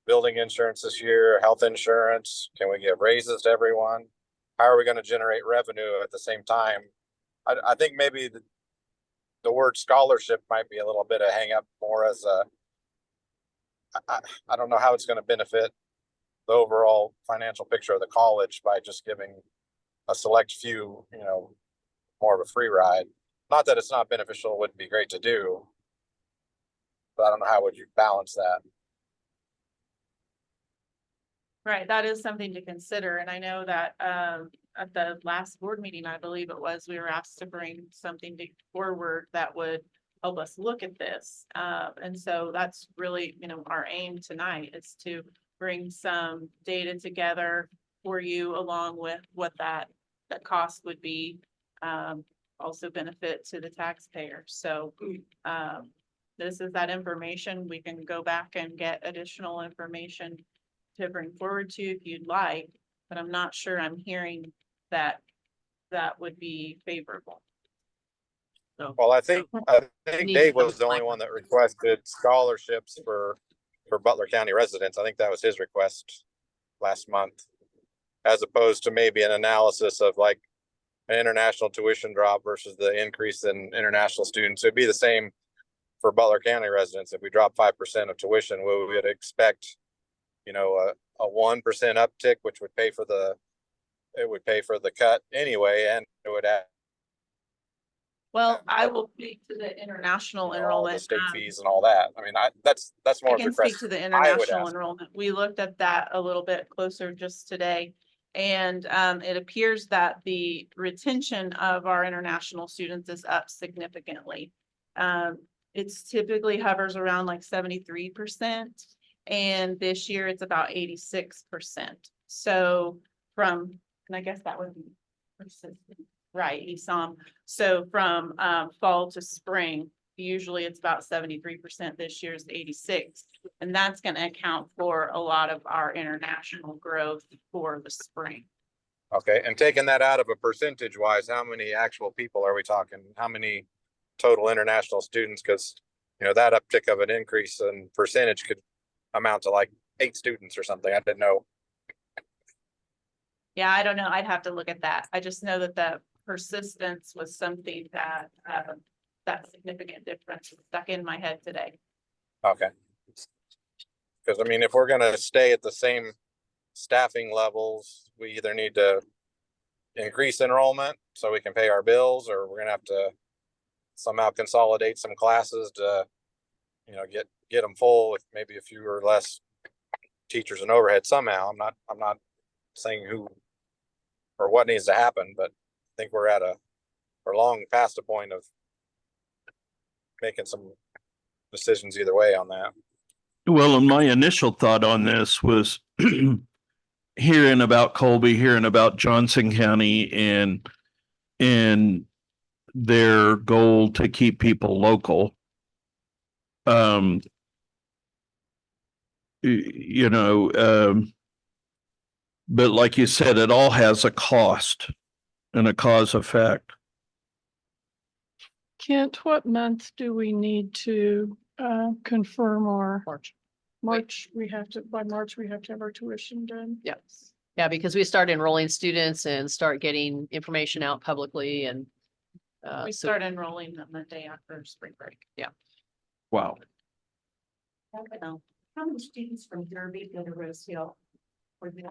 building insurance this year, health insurance? Can we give raises to everyone? How are we gonna generate revenue at the same time? I think maybe the word scholarship might be a little bit of hang up more as a, I don't know how it's gonna benefit the overall financial picture of the college by just giving a select few, more of a free ride. Not that it's not beneficial, it wouldn't be great to do, but I don't know how would you balance that. Right, that is something to consider, and I know that at the last board meeting, I believe it was, we were asked to bring something forward that would help us look at this. And so that's really, our aim tonight is to bring some data together for you along with what that cost would be. Also benefit to the taxpayer. So this is that information. We can go back and get additional information to bring forward to you if you'd like, but I'm not sure I'm hearing that would be favorable. So, Well, I think Need Dave some was the only language. one that requested scholarships for Butler County residents. I think that was his request last month. As opposed to maybe an analysis of like an international tuition drop versus the increase in international students. It'd be the same for Butler County residents. If we drop 5% of tuition, we would expect, a 1% uptick, which would pay for the cut anyway, and it would add well, I will speak to the international all the enrollment. state fees and all that. I mean, that's I more of a can speak request to the I would international ask. enrollment. We looked at that a little bit closer just today. And it appears that the retention of our international students is up significantly. It's typically hovers around like 73%. And this year it's about 86%. So and I guess that would be persistent, right, ESOM. So from fall to spring, usually it's about 73%. This year's 86%. And that's going to account for a lot of our international growth for the spring. Okay, and taking that out of a percentage wise, how many actual people are we talking? How many total international students? Because, that uptick of an increase in percentage could amount to like 8 students or something. I didn't know. Yeah, I don't know. I'd have to look at that. I just know that the persistence was something that that significant difference stuck in my head today. Okay. Because I mean, if we're gonna stay at the same staffing levels, we either need to increase enrollment so we can pay our bills, or we're gonna have to somehow consolidate some classes to, get them full with maybe a few or less teachers and overhead somehow. I'm not saying who or what needs to happen, but I think we're long past a point of making some decisions either way on that. Well, and my initial thought on this was hearing about Colby, hearing about Johnson County and their goal to keep people local. But like you said, it all has a cost and a cause effect. Kent, what month do we need to confirm our March. March? By March, we have to have our tuition done. Yes. Yeah, because we start enrolling students and start getting information out publicly and We So start enrolling them the day after spring break. Wow. I don't know. How many students from Derby go to Rose Hill? Or the-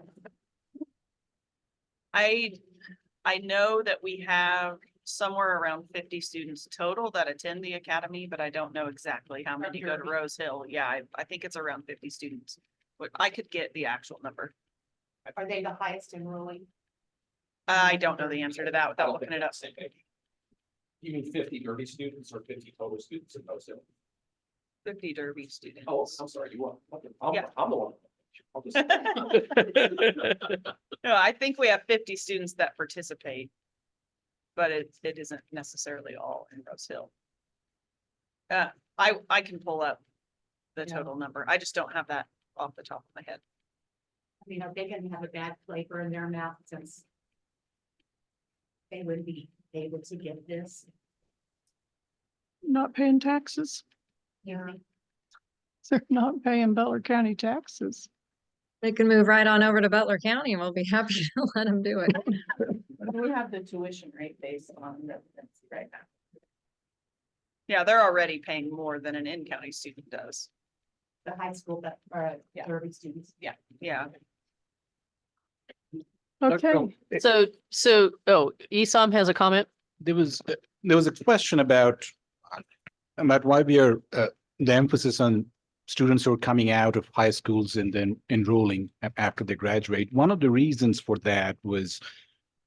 I know that we have somewhere around 50 students total that attend the academy, but I don't know exactly how many go to Derby. Rose Hill. Yeah, I think it's around 50 students. But I could get the actual number. Are they the highest enrolling? I don't know the answer to that I without don't looking think it up. that's the same. You mean 50 Derby students or 50 total students in those? 50 Derby students. Oh, I'm sorry, you want, I'm, Yeah. I'm the one. I'll just- No, I think we have 50 students that participate. But it isn't necessarily all in Rose Hill. I can pull up the Yeah. total number. I just don't have that off the top of my head. I mean, are they gonna have a bad flavor in their mouth since they would be able to get this? Not paying taxes. Yeah. They're not paying Butler County taxes. They can move right on over to Butler County and we'll be happy to let them do it. We have the tuition rate based on residency right now. Yeah, they're already paying more than an in-county student does. The high school, but, Yeah. Derby students. Yeah. Okay, oh, Esam has a comment. There was a question about why we are the emphasis on students who are coming out of high schools and then enrolling after they graduate. One of the reasons for that was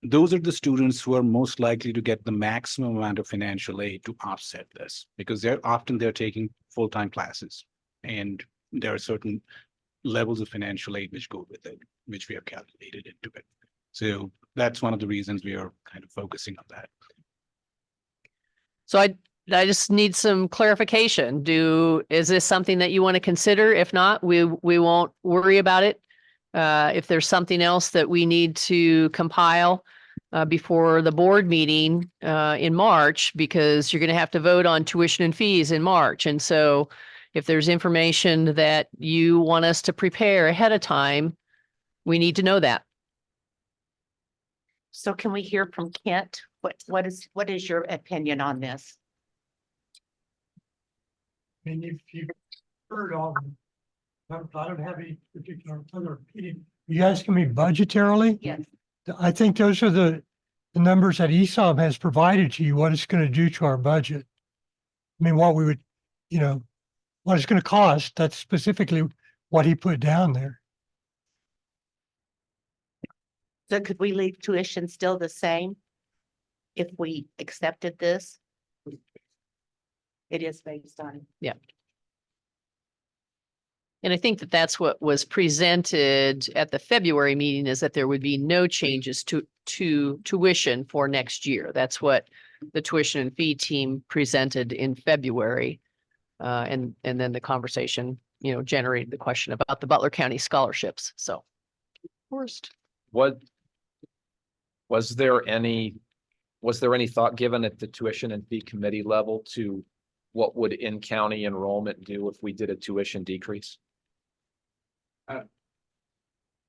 those are the students who are most likely to get the maximum amount of financial aid to offset this, because they're taking full-time classes, and there are certain levels of financial aid which go with it, which we have calculated into it. So that's one of the reasons we are kind of focusing on that. So I just need some clarification. Is this something that you want to consider? If not, we won't worry about it. If there's something else that we need to compile before the board meeting in March, because you're going to have to vote on tuition and fees in March. And so if there's information that you want us to prepare ahead of time, we need to know that. So can we hear from Kent? What is your opinion on this? And if you've heard all, I don't have any particular other opinion. You asking me budgetarily? Yes. I think those are the numbers that ESOP has provided to you, what it's going to do to our budget. I mean, what we would, what it's going to cost, that's specifically what he put down there. So could we leave tuition still the same? If we accepted this? It is based on. And I think that that's what was presented at the February meeting, is that there would be no changes to tuition for next year. That's what the tuition and fee team presented in February. And then the conversation, generated the question about the Butler County scholarships. So. worst. Was there any thought given at the tuition and fee committee level to what would in-county enrollment do if we did a tuition decrease?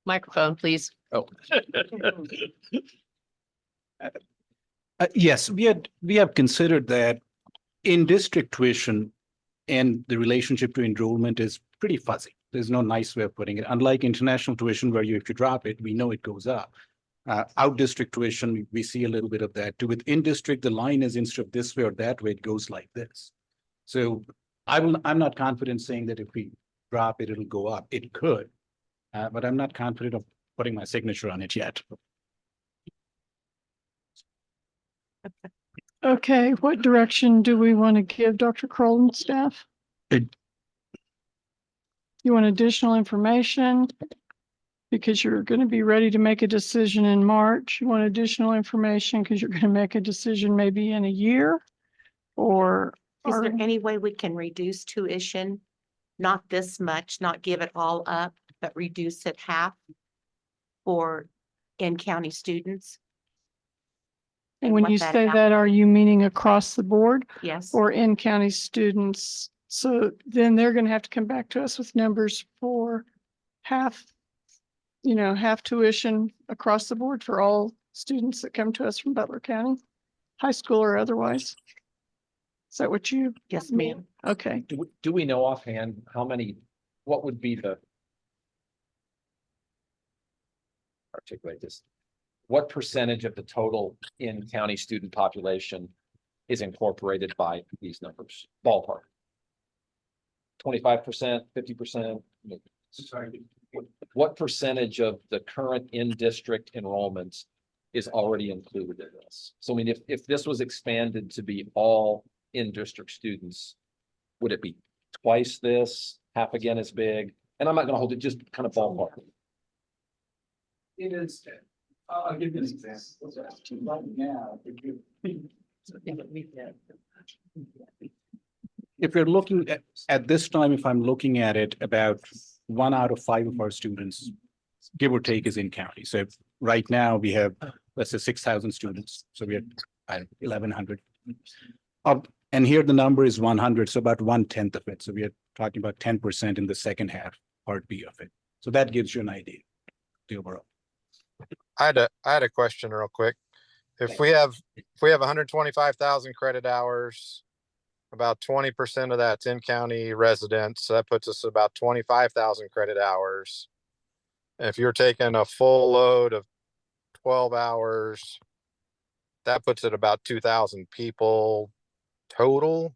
Microphone, please. Oh, Yes, we have considered that in-district tuition and the relationship to enrollment is pretty fuzzy. There's no nice way of putting it. Unlike international tuition, where if you drop it, we know it goes up. Out-district tuition, we see a little bit of that too. With in-district, the line is instead of this way or that way, it goes like this. So I'm not confident saying that if we drop it, it'll go up. It could, but I'm not confident of putting my signature on it yet. Okay, what direction do we want to give Dr. Kroll and staff? It- You want additional information? Because you're going to be ready to make a decision in March. You want additional information because you're going to make a decision maybe in a year? Or Is there are- any way we can reduce tuition? Not this much, not give it all up, but reduce it half for in-county students? And when what you that say amount- that, are you meaning across the board Yes, or in-county students? So then they're going to have to come back to us with numbers for half, half tuition across the board for all students that come to us from Butler County. high school or otherwise? Is that what you? Yes, ma'am. Okay. Do we know offhand how many, what would be the articulate this? What percentage of the total in-county student population is incorporated by these numbers? Ballpark. 25%, 50%? What percentage of the current in-district enrollments is already included in this? So I mean, if this was expanded to be all in-district students, would it be twice this, half again as big? And I'm not gonna hold it, just kind of ballpark. It is, I'll give you an example. Right now, If you're looking at this time, if I'm looking at it, about 1 out of 5 of our students, give or take, is in county. So right now we have, let's say 6,000 students. So we have 1,100. And here the number is 100, so about 1/10 of it. So we are talking about 10% in the second half, part B of it. So that gives you an idea, the overall. I had a question real quick. If we have 125,000 credit hours, about 20% of that's in county residents, so that puts us at about 25,000 credit hours. And if you're taking a full load of 12 hours, that puts it about 2,000 people total.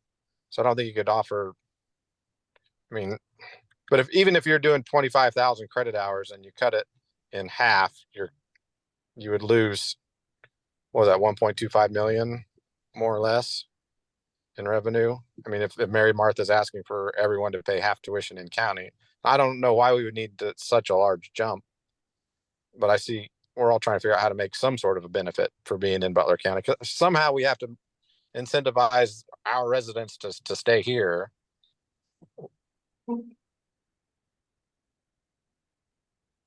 So I don't think you could offer, I mean, but even if you're doing 25,000 credit hours and you cut it in half, you would lose, what was that, 1.25 million, more or less, in revenue. I mean, if Mary Martha's asking for everyone to pay half tuition in county, I don't know why we would need such a large jump. But I see we're all trying to figure out how to make some sort of a benefit for being in Butler County. 'Cause somehow we have to incentivize our residents to stay here.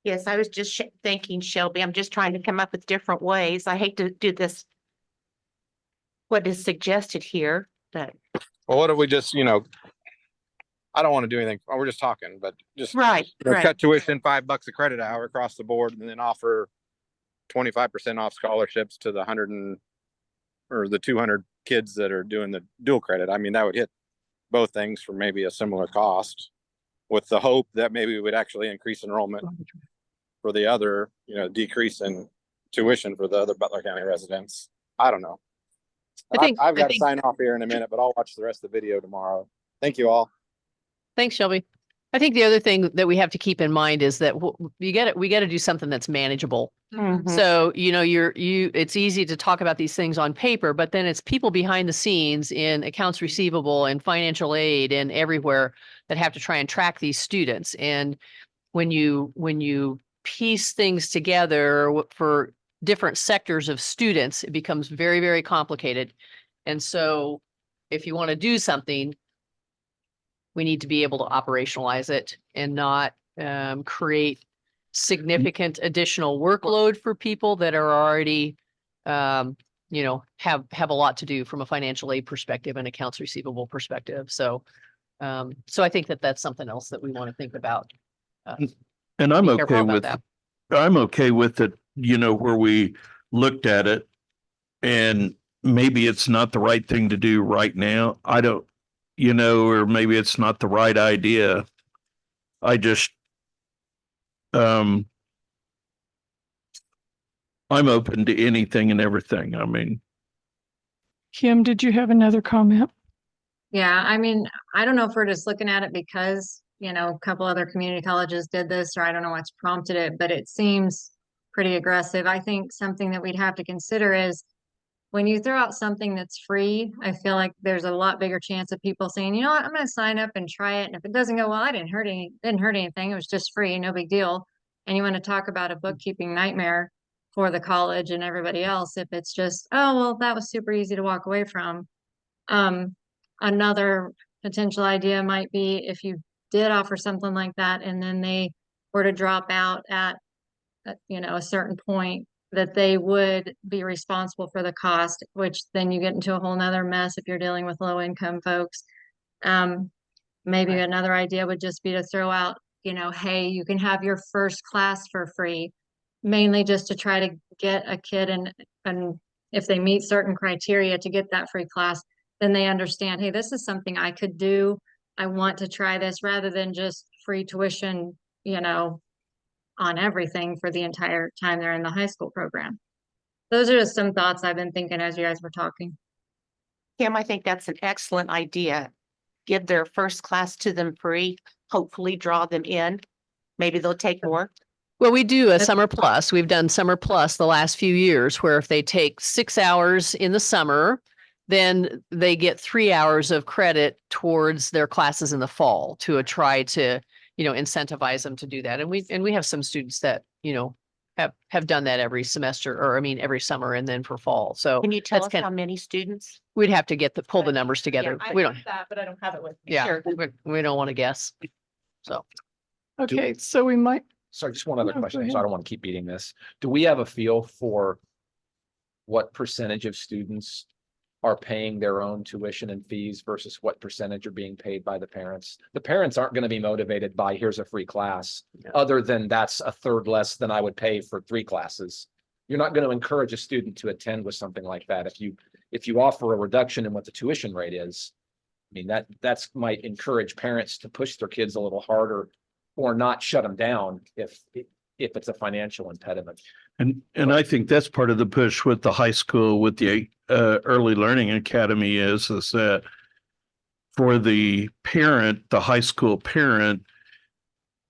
Yes, I was just thinking, Shelby, I'm just trying to come up with different ways. I hate to do this, what is suggested here, but. Well, what if we just, I don't want to do anything. We're just talking, but just Right, right. cut tuition $5 a credit hour across the board, and then offer 25% off scholarships to the 200 kids that are doing the dual credit. I mean, that would hit both things for maybe a similar cost, with the hope that maybe we would actually increase enrollment for the other, decrease in tuition for the other Butler County residents. I don't know. I've got to sign off here in a minute, but I'll watch the rest of the video tomorrow. Thank you all. Thanks, Shelby. I think the other thing that we have to keep in mind is that we got to do something that's manageable. Mhm. So, it's easy to talk about these things on paper, but then it's people behind the scenes in accounts receivable and financial aid and everywhere that have to try and track these students. And when you piece things together for different sectors of students, it becomes very, very complicated. And so if you want to do something, we need to be able to operationalize it and not create significant additional workload for people that are already, have a lot to do from a financial aid perspective and accounts receivable perspective. So I think that's something else that we want to think about. And I'm Be careful okay about with, that. I'm okay with it, where we looked at it and maybe it's not the right thing to do right now. I don't, or maybe it's not the right idea. I just, I'm open to anything and everything. I mean, Kim, did you have another comment? Yeah, I mean, I don't know if we're just looking at it because, a couple other community colleges did this, or I don't know what's prompted it, but it seems pretty aggressive. I think something that we'd have to consider is when you throw out something that's free, I feel like there's a lot bigger chance of people saying, you know what, I'm going to sign up and try it. And if it doesn't go well, I didn't hurt anything. It was just free, no big deal. And you want to talk about a bookkeeping nightmare for the college and everybody else if it's just, oh, well, that was super easy to walk away from. Another potential idea might be if you did offer something like that and then they were to drop out at a certain point, that they would be responsible for the cost, which then you get into a whole nother mess if you're dealing with low income folks. Maybe another idea would just be to throw out, hey, you can have your first class for free, mainly just to try to get a kid and if they meet certain criteria to get that free class, then they understand, hey, this is something I could do. I want to try this rather than just free tuition, you know, on everything for the entire time they're in the high school program. Those are just some thoughts I've been thinking as you guys were talking. Kim, I think that's an excellent idea. Give their first class to them free, hopefully draw them in. Maybe they'll take more. Well, we do a That's- summer plus. We've done summer plus the last few years where if they take 6 hours in the summer, then they get 3 hours of credit towards their classes in the fall to try to, you know, incentivize them to do that. And we have some students that, you know, have done that every semester, or I mean, every summer and then for fall. So Can you tell that's us kind how many students? we'd have to pull the numbers together. I We don't, have that, but I don't have it with me. yeah, Sure. we don't want to guess. So. Okay, so we might, Sorry, just one other No, go question, so ahead. I don't want to keep beating this. Do we have a feel for what percentage of students are paying their own tuition and fees versus what percentage are being paid by the parents? The parents aren't going to be motivated by here's a free class, other than that's a third less than I would pay for 3 classes. You're not going to encourage a student to attend with something like that. If you offer a reduction in what the tuition rate is, I mean, that's might encourage parents to push their kids a little harder or not shut them down if it's a financial impediment. And I think that's part of the push with the high school, with the early learning academy is that for the parent, the high school parent,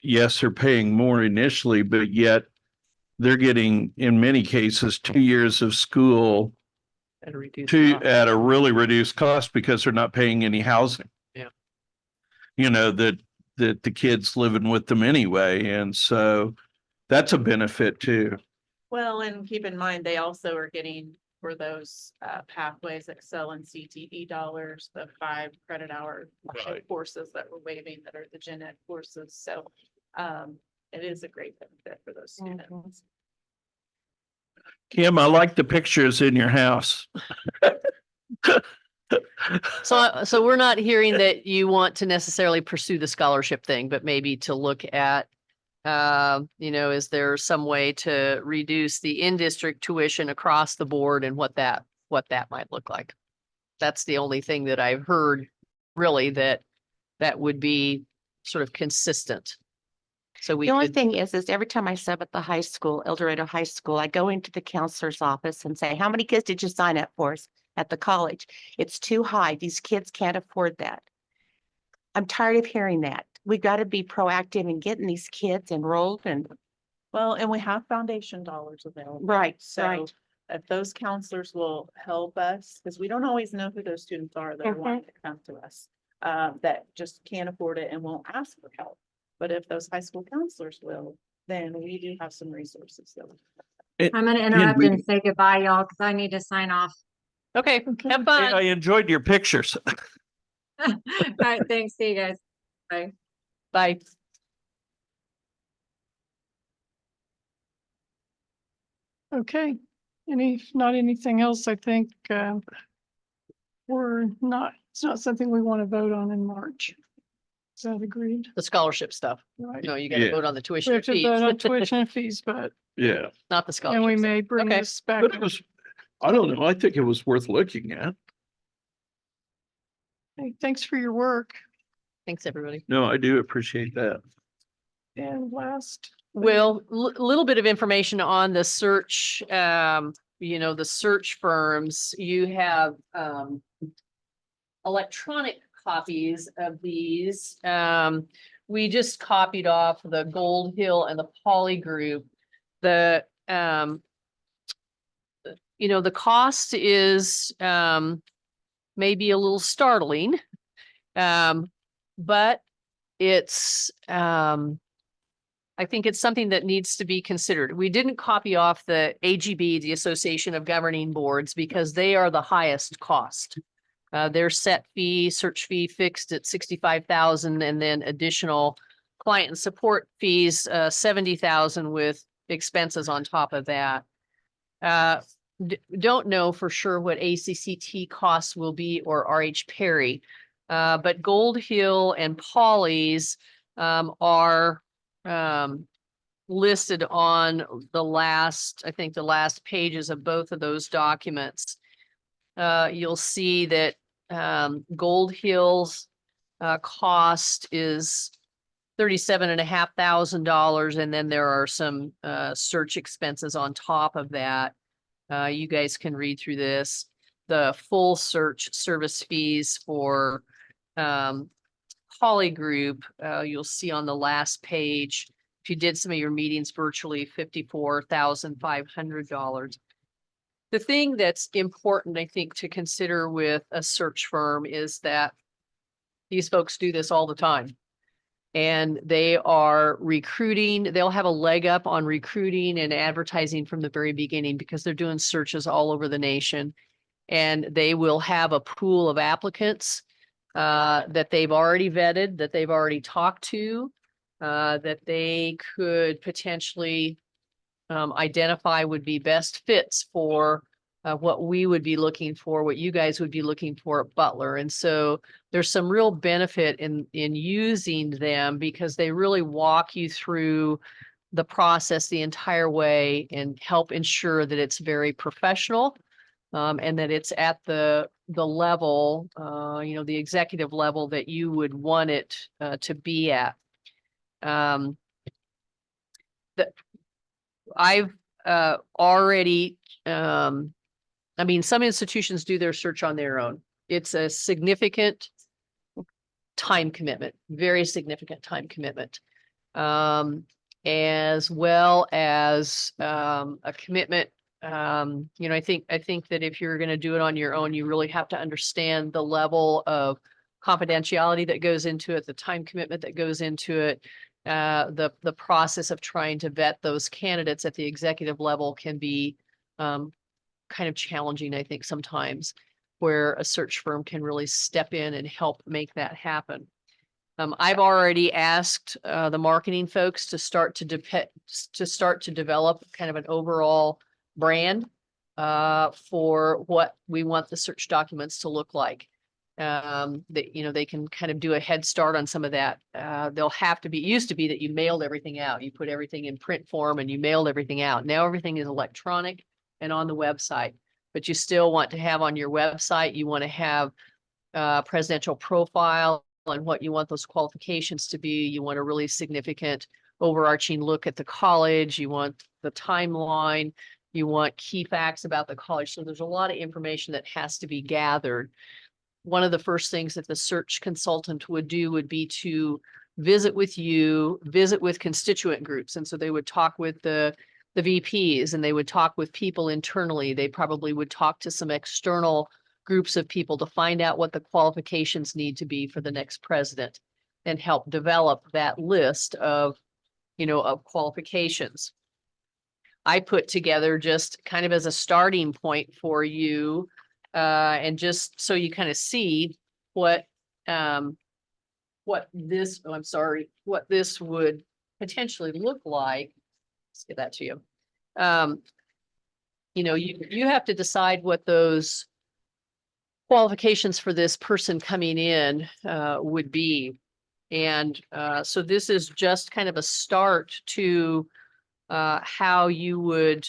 yes, they're paying more initially, but yet they're getting, in many cases, 2 years of school At a reduced to cost. at a really reduced cost because they're not paying any housing. Yeah. You know, that the kids living with them anyway. And so that's a benefit too. Well, and keep in mind, they also are getting for those pathways, Excel and CTE dollars, the 5 credit hour Right. courses that we're waiving that are the gen ed courses. So it is a great benefit for those students. Kim, I like the pictures in your house. So we're not hearing that you want to necessarily pursue the scholarship thing, but maybe to look at, you know, is there some way to reduce the in-district tuition across the board and what that might look like? That's the only thing that I've heard really that would be sort of consistent. So we The only could, thing is every time I sub at the high school, El Dorado High School, I go into the counselor's office and say, how many kids did you sign up for us at the college? It's too high. These kids can't afford that. I'm tired of hearing that. We got to be proactive in getting these kids enrolled and Well, and we have foundation dollars available. right, So right. if those counselors will help us, because we don't always know who those students are that are wanting to come to us, that just can't afford it and won't ask for help. But if those high school counselors will, then we do have some resources. I'm gonna interrupt and say goodbye, y'all, because I need to sign off. okay, have Hey, fun. I enjoyed your pictures. All right, thanks. See you guys. Bye. Bye. okay, not anything else, I think, it's not something we want to vote on in March. Is that agreed? The scholarship stuff. Right. No, you gotta Yeah. vote on the We tuition have to fees, vote on tuition and fees, but, Yeah. not the and scholarship. we stuff. may bring Okay. this back. But it was, I don't know, I think it was worth looking at. Hey, thanks for your work. Thanks, everybody. No, I do appreciate that. And last. Well, little bit of information on the search, you know, the search firms. You have electronic copies of these. We just copied off the Gold Hill and the Poly Group. The you know, the cost is maybe a little startling. But it's I think it's something that needs to be considered. We didn't copy off the AGB, the Association of Governing Boards, because they are the highest cost. Their set fee, search fee fixed at 65,000, and then additional client and support fees, 70,000 with expenses on top of that. Don't know for sure what ACCT costs will be or RH Perry. But Gold Hill and Polly's are listed on the last, I think the last pages of both of those documents. You'll see that Gold Hill's cost is $37,500, and then there are some search expenses on top of that. You guys can read through this. The full search service fees for Holly Group, you'll see on the last page. If you did some of your meetings virtually, $54,500. The thing that's important, I think, to consider with a search firm is that these folks do this all the time. And they are recruiting, they'll have a leg up on recruiting and advertising from the very beginning because they're doing searches all over the nation. And they will have a pool of applicants that they've already vetted, that they've already talked to, that they could potentially identify would be best fits for what we would be looking for, what you guys would be looking for at Butler. And so there's some real benefit in using them because they really walk you through the process the entire way and help ensure that it's very professional and that it's at the level, the executive level that you would want it to be at. I've already, some institutions do their search on their own. It's a significant time commitment, very significant time commitment, as well as a commitment. I think that if you're going to do it on your own, you really have to understand the level of confidentiality that goes into it, the time commitment that goes into it. The process of trying to vet those candidates at the executive level can be kind of challenging, I think, sometimes, where a search firm can really step in and help make that happen. I've already asked the marketing folks to start to develop kind of an overall brand for what we want the search documents to look like. They can kind of do a head start on some of that. They'll have to be, it used to be that you mailed everything out. You put everything in print form and you mailed everything out. Now everything is electronic and on the website, but you still want to have on your website, you want to have presidential profile and what you want those qualifications to be. You want a really significant overarching look at the college. You want the timeline. You want key facts about the college. So there's a lot of information that has to be gathered. One of the first things that the search consultant would do would be to visit with you, visit with constituent groups. And so they would talk with the VPs and they would talk with people internally. They probably would talk to some external groups of people to find out what the qualifications need to be for the next president and help develop that list of qualifications. I put together just kind of as a starting point for you, and just so you kind of see what this would potentially look like. Let's get that to you. You have to decide what those qualifications for this person coming in would be. And so this is just kind of a start to how you would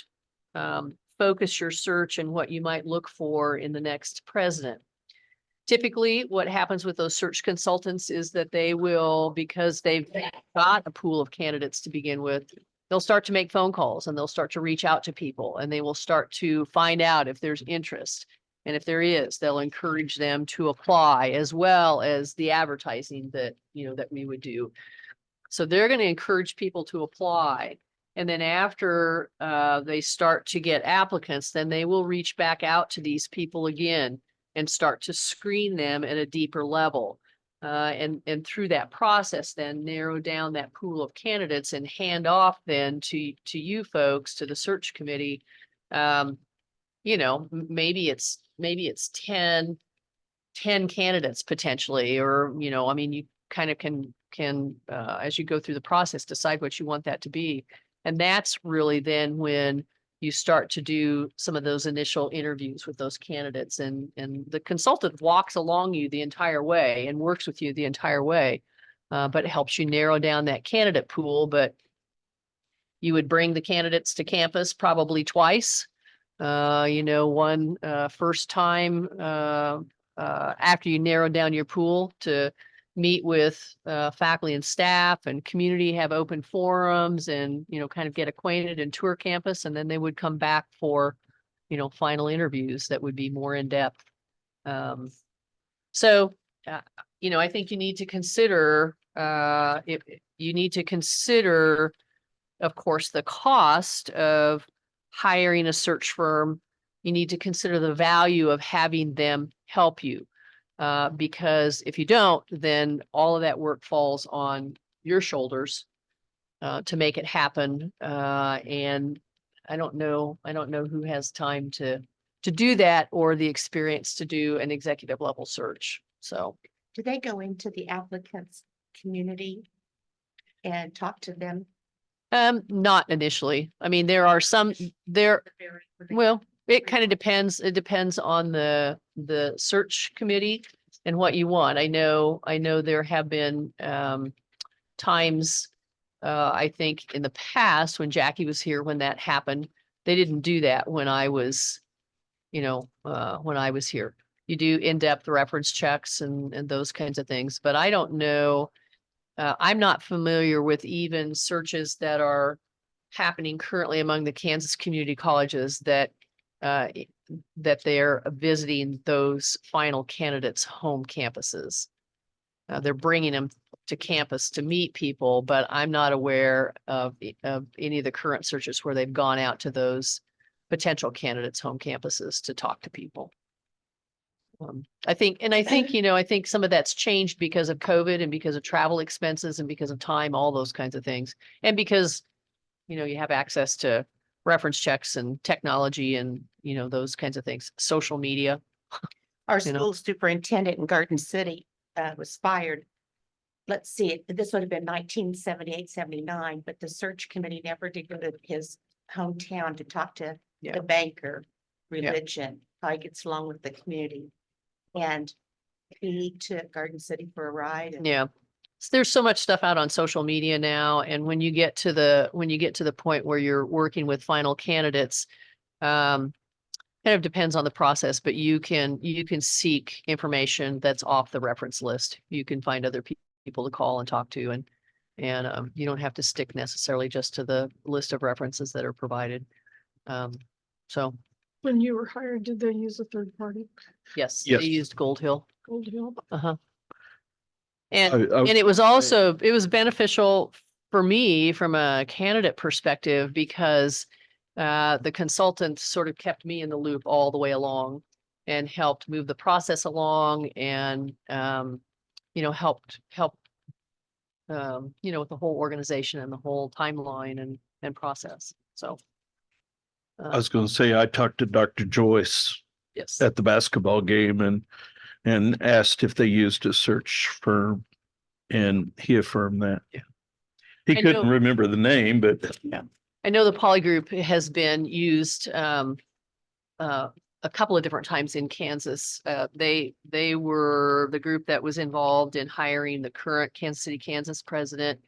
focus your search and what you might look for in the next president. Typically, what happens with those search consultants is that they will, because they've got a pool of candidates to begin with, they'll start to make phone calls and they'll start to reach out to people and they will start to find out if there's interest. And if there is, they'll encourage them to apply, as well as the advertising that we would do. So they're going to encourage people to apply. And then after they start to get applicants, then they will reach back out to these people again and start to screen them at a deeper level. And through that process, then narrow down that pool of candidates and hand off then to you folks, to the search committee. Maybe it's 10 candidates potentially, or, you kind of can as you go through the process, decide what you want that to be. And that's really then when you start to do some of those initial interviews with those candidates, and the consultant walks along you the entire way and works with you the entire way, but it helps you narrow down that candidate pool. But You would bring the candidates to campus probably twice. One first time after you narrow down your pool to meet with faculty and staff and community, have open forums and, kind of get acquainted and tour campus. And then they would come back for, final interviews that would be more in depth. I think you need to consider, of course, the cost of hiring a search firm. You need to consider the value of having them help you. Because if you don't, then all of that work falls on your shoulders to make it happen. And I don't know who has time to do that or the experience to do an executive level search. So. Do they go into the applicants' community and talk to them? Not initially. I mean, there are some there. Well, it kind of depends. It depends on the search committee and what you want. I know there have been times, I think in the past when Jackie was here, when that happened, they didn't do that when I was, when I was here. You do in-depth reference checks and those kinds of things, but I don't know. I'm not familiar with even searches that are happening currently among the Kansas community colleges that they're visiting those final candidates' home campuses. They're bringing them to campus to meet people, but I'm not aware of any of the current searches where they've gone out to those potential candidates' home campuses to talk to people. I think some of that's changed because of COVID and because of travel expenses and because of time, all those kinds of things. And because, you have access to reference checks and technology and, those kinds of things, social media. Our school superintendent in Garden City was fired. Let's see, this would have been 1978, 79, but the search committee never did go to his hometown to talk to the banker, religion, how he gets along with the community. And he took Garden City for a ride. Yeah. So there's so much stuff out on social media now. And when you get to the point where you're working with final candidates, kind of depends on the process, but you can seek information that's off the reference list. You can find other people to call and talk to, and you don't have to stick necessarily just to the list of references that are provided. So. When you were hired, did they use a third party? Yes, Yes. they used Gold Hill. Gold Hill? Uh-huh. And I it was also, it was beneficial for me from a candidate perspective because the consultant sort of kept me in the loop all the way along and helped move the process along and, helped, with the whole organization and the whole timeline and process. So. I was going to say, I talked to Dr. Joyce Yes. at the basketball game and asked if they used a search firm, and he affirmed that. Yeah. He I couldn't know- remember the name, but Yeah. I know the Poly Group has been used a couple of different times in Kansas. They were the group that was involved in hiring the current Kansas City, Kansas president.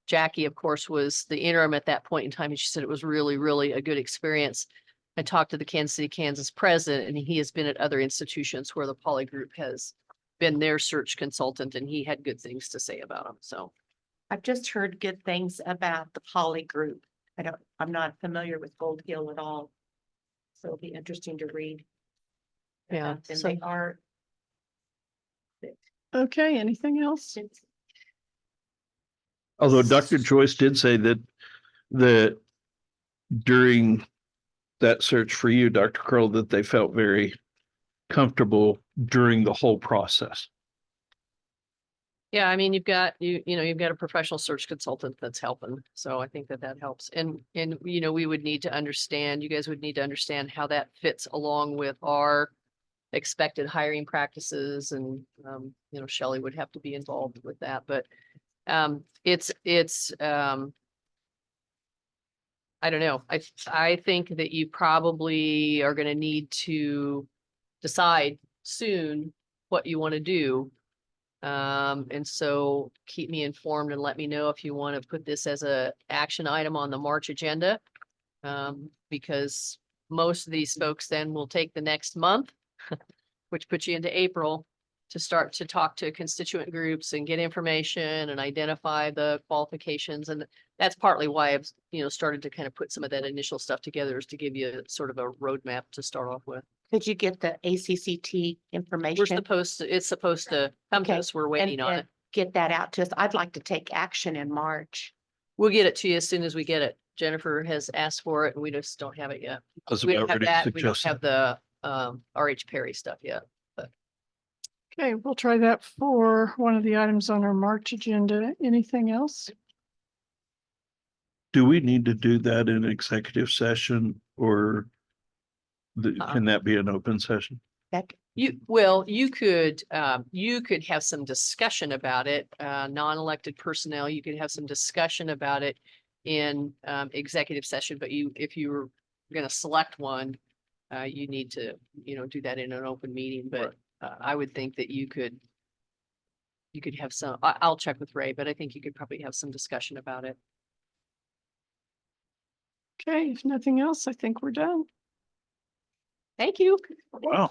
Jackie, of course, was the interim at that point in time, and she said it was really, really a good experience. I talked to the Kansas City, Kansas president, and he has been at other institutions where the Poly Group has been their search consultant, and he had good things to say about them. So I've just heard good things about the Poly Group. I'm not familiar with Gold Hill at all. So it'll be interesting to read. Yeah, And so- they are. Okay, anything else? although Dr. Joyce did say that during that search for you, Dr. Curl, that they felt very comfortable during the whole process. Yeah, I mean, you've got a professional search consultant that's helping. So I think that helps. And we would need to understand, you guys would need to understand how that fits along with our expected hiring practices, and Shelley would have to be involved with that. But it's I don't know. I think that you probably are going to need to decide soon what you want to do. And so keep me informed and let me know if you want to put this as a action item on the March agenda. Because most of these folks then will take the next month, which puts you into April, to start to talk to constituent groups and get information and identify the qualifications. And that's partly why I've, started to kind of put some of that initial stuff together, is to give you sort of a roadmap to start off with. Could you get the ACCT We're information? it's supposed to come to Okay, us. We're waiting on and it. get that out to us? I'd like to take action in March. We'll get it to you as soon as we get it. Jennifer has asked for it and we just don't have it yet. I was We don't about have ready to that. We don't suggest have that. the RH Perry stuff yet. Okay, we'll try that for one of the items on our March agenda. Anything else? Do we need to do that in executive session or Uh-uh. can that be an open session? That, You could have some discussion about it, non-elected personnel, you could have some discussion about it in executive session, but if you were gonna select one, you need to, do that in an open meeting, but I would think that you could have some, I'll check with Ray, but I think you could probably have some discussion about it. Okay, if nothing else, I think we're done. Thank you. Wow.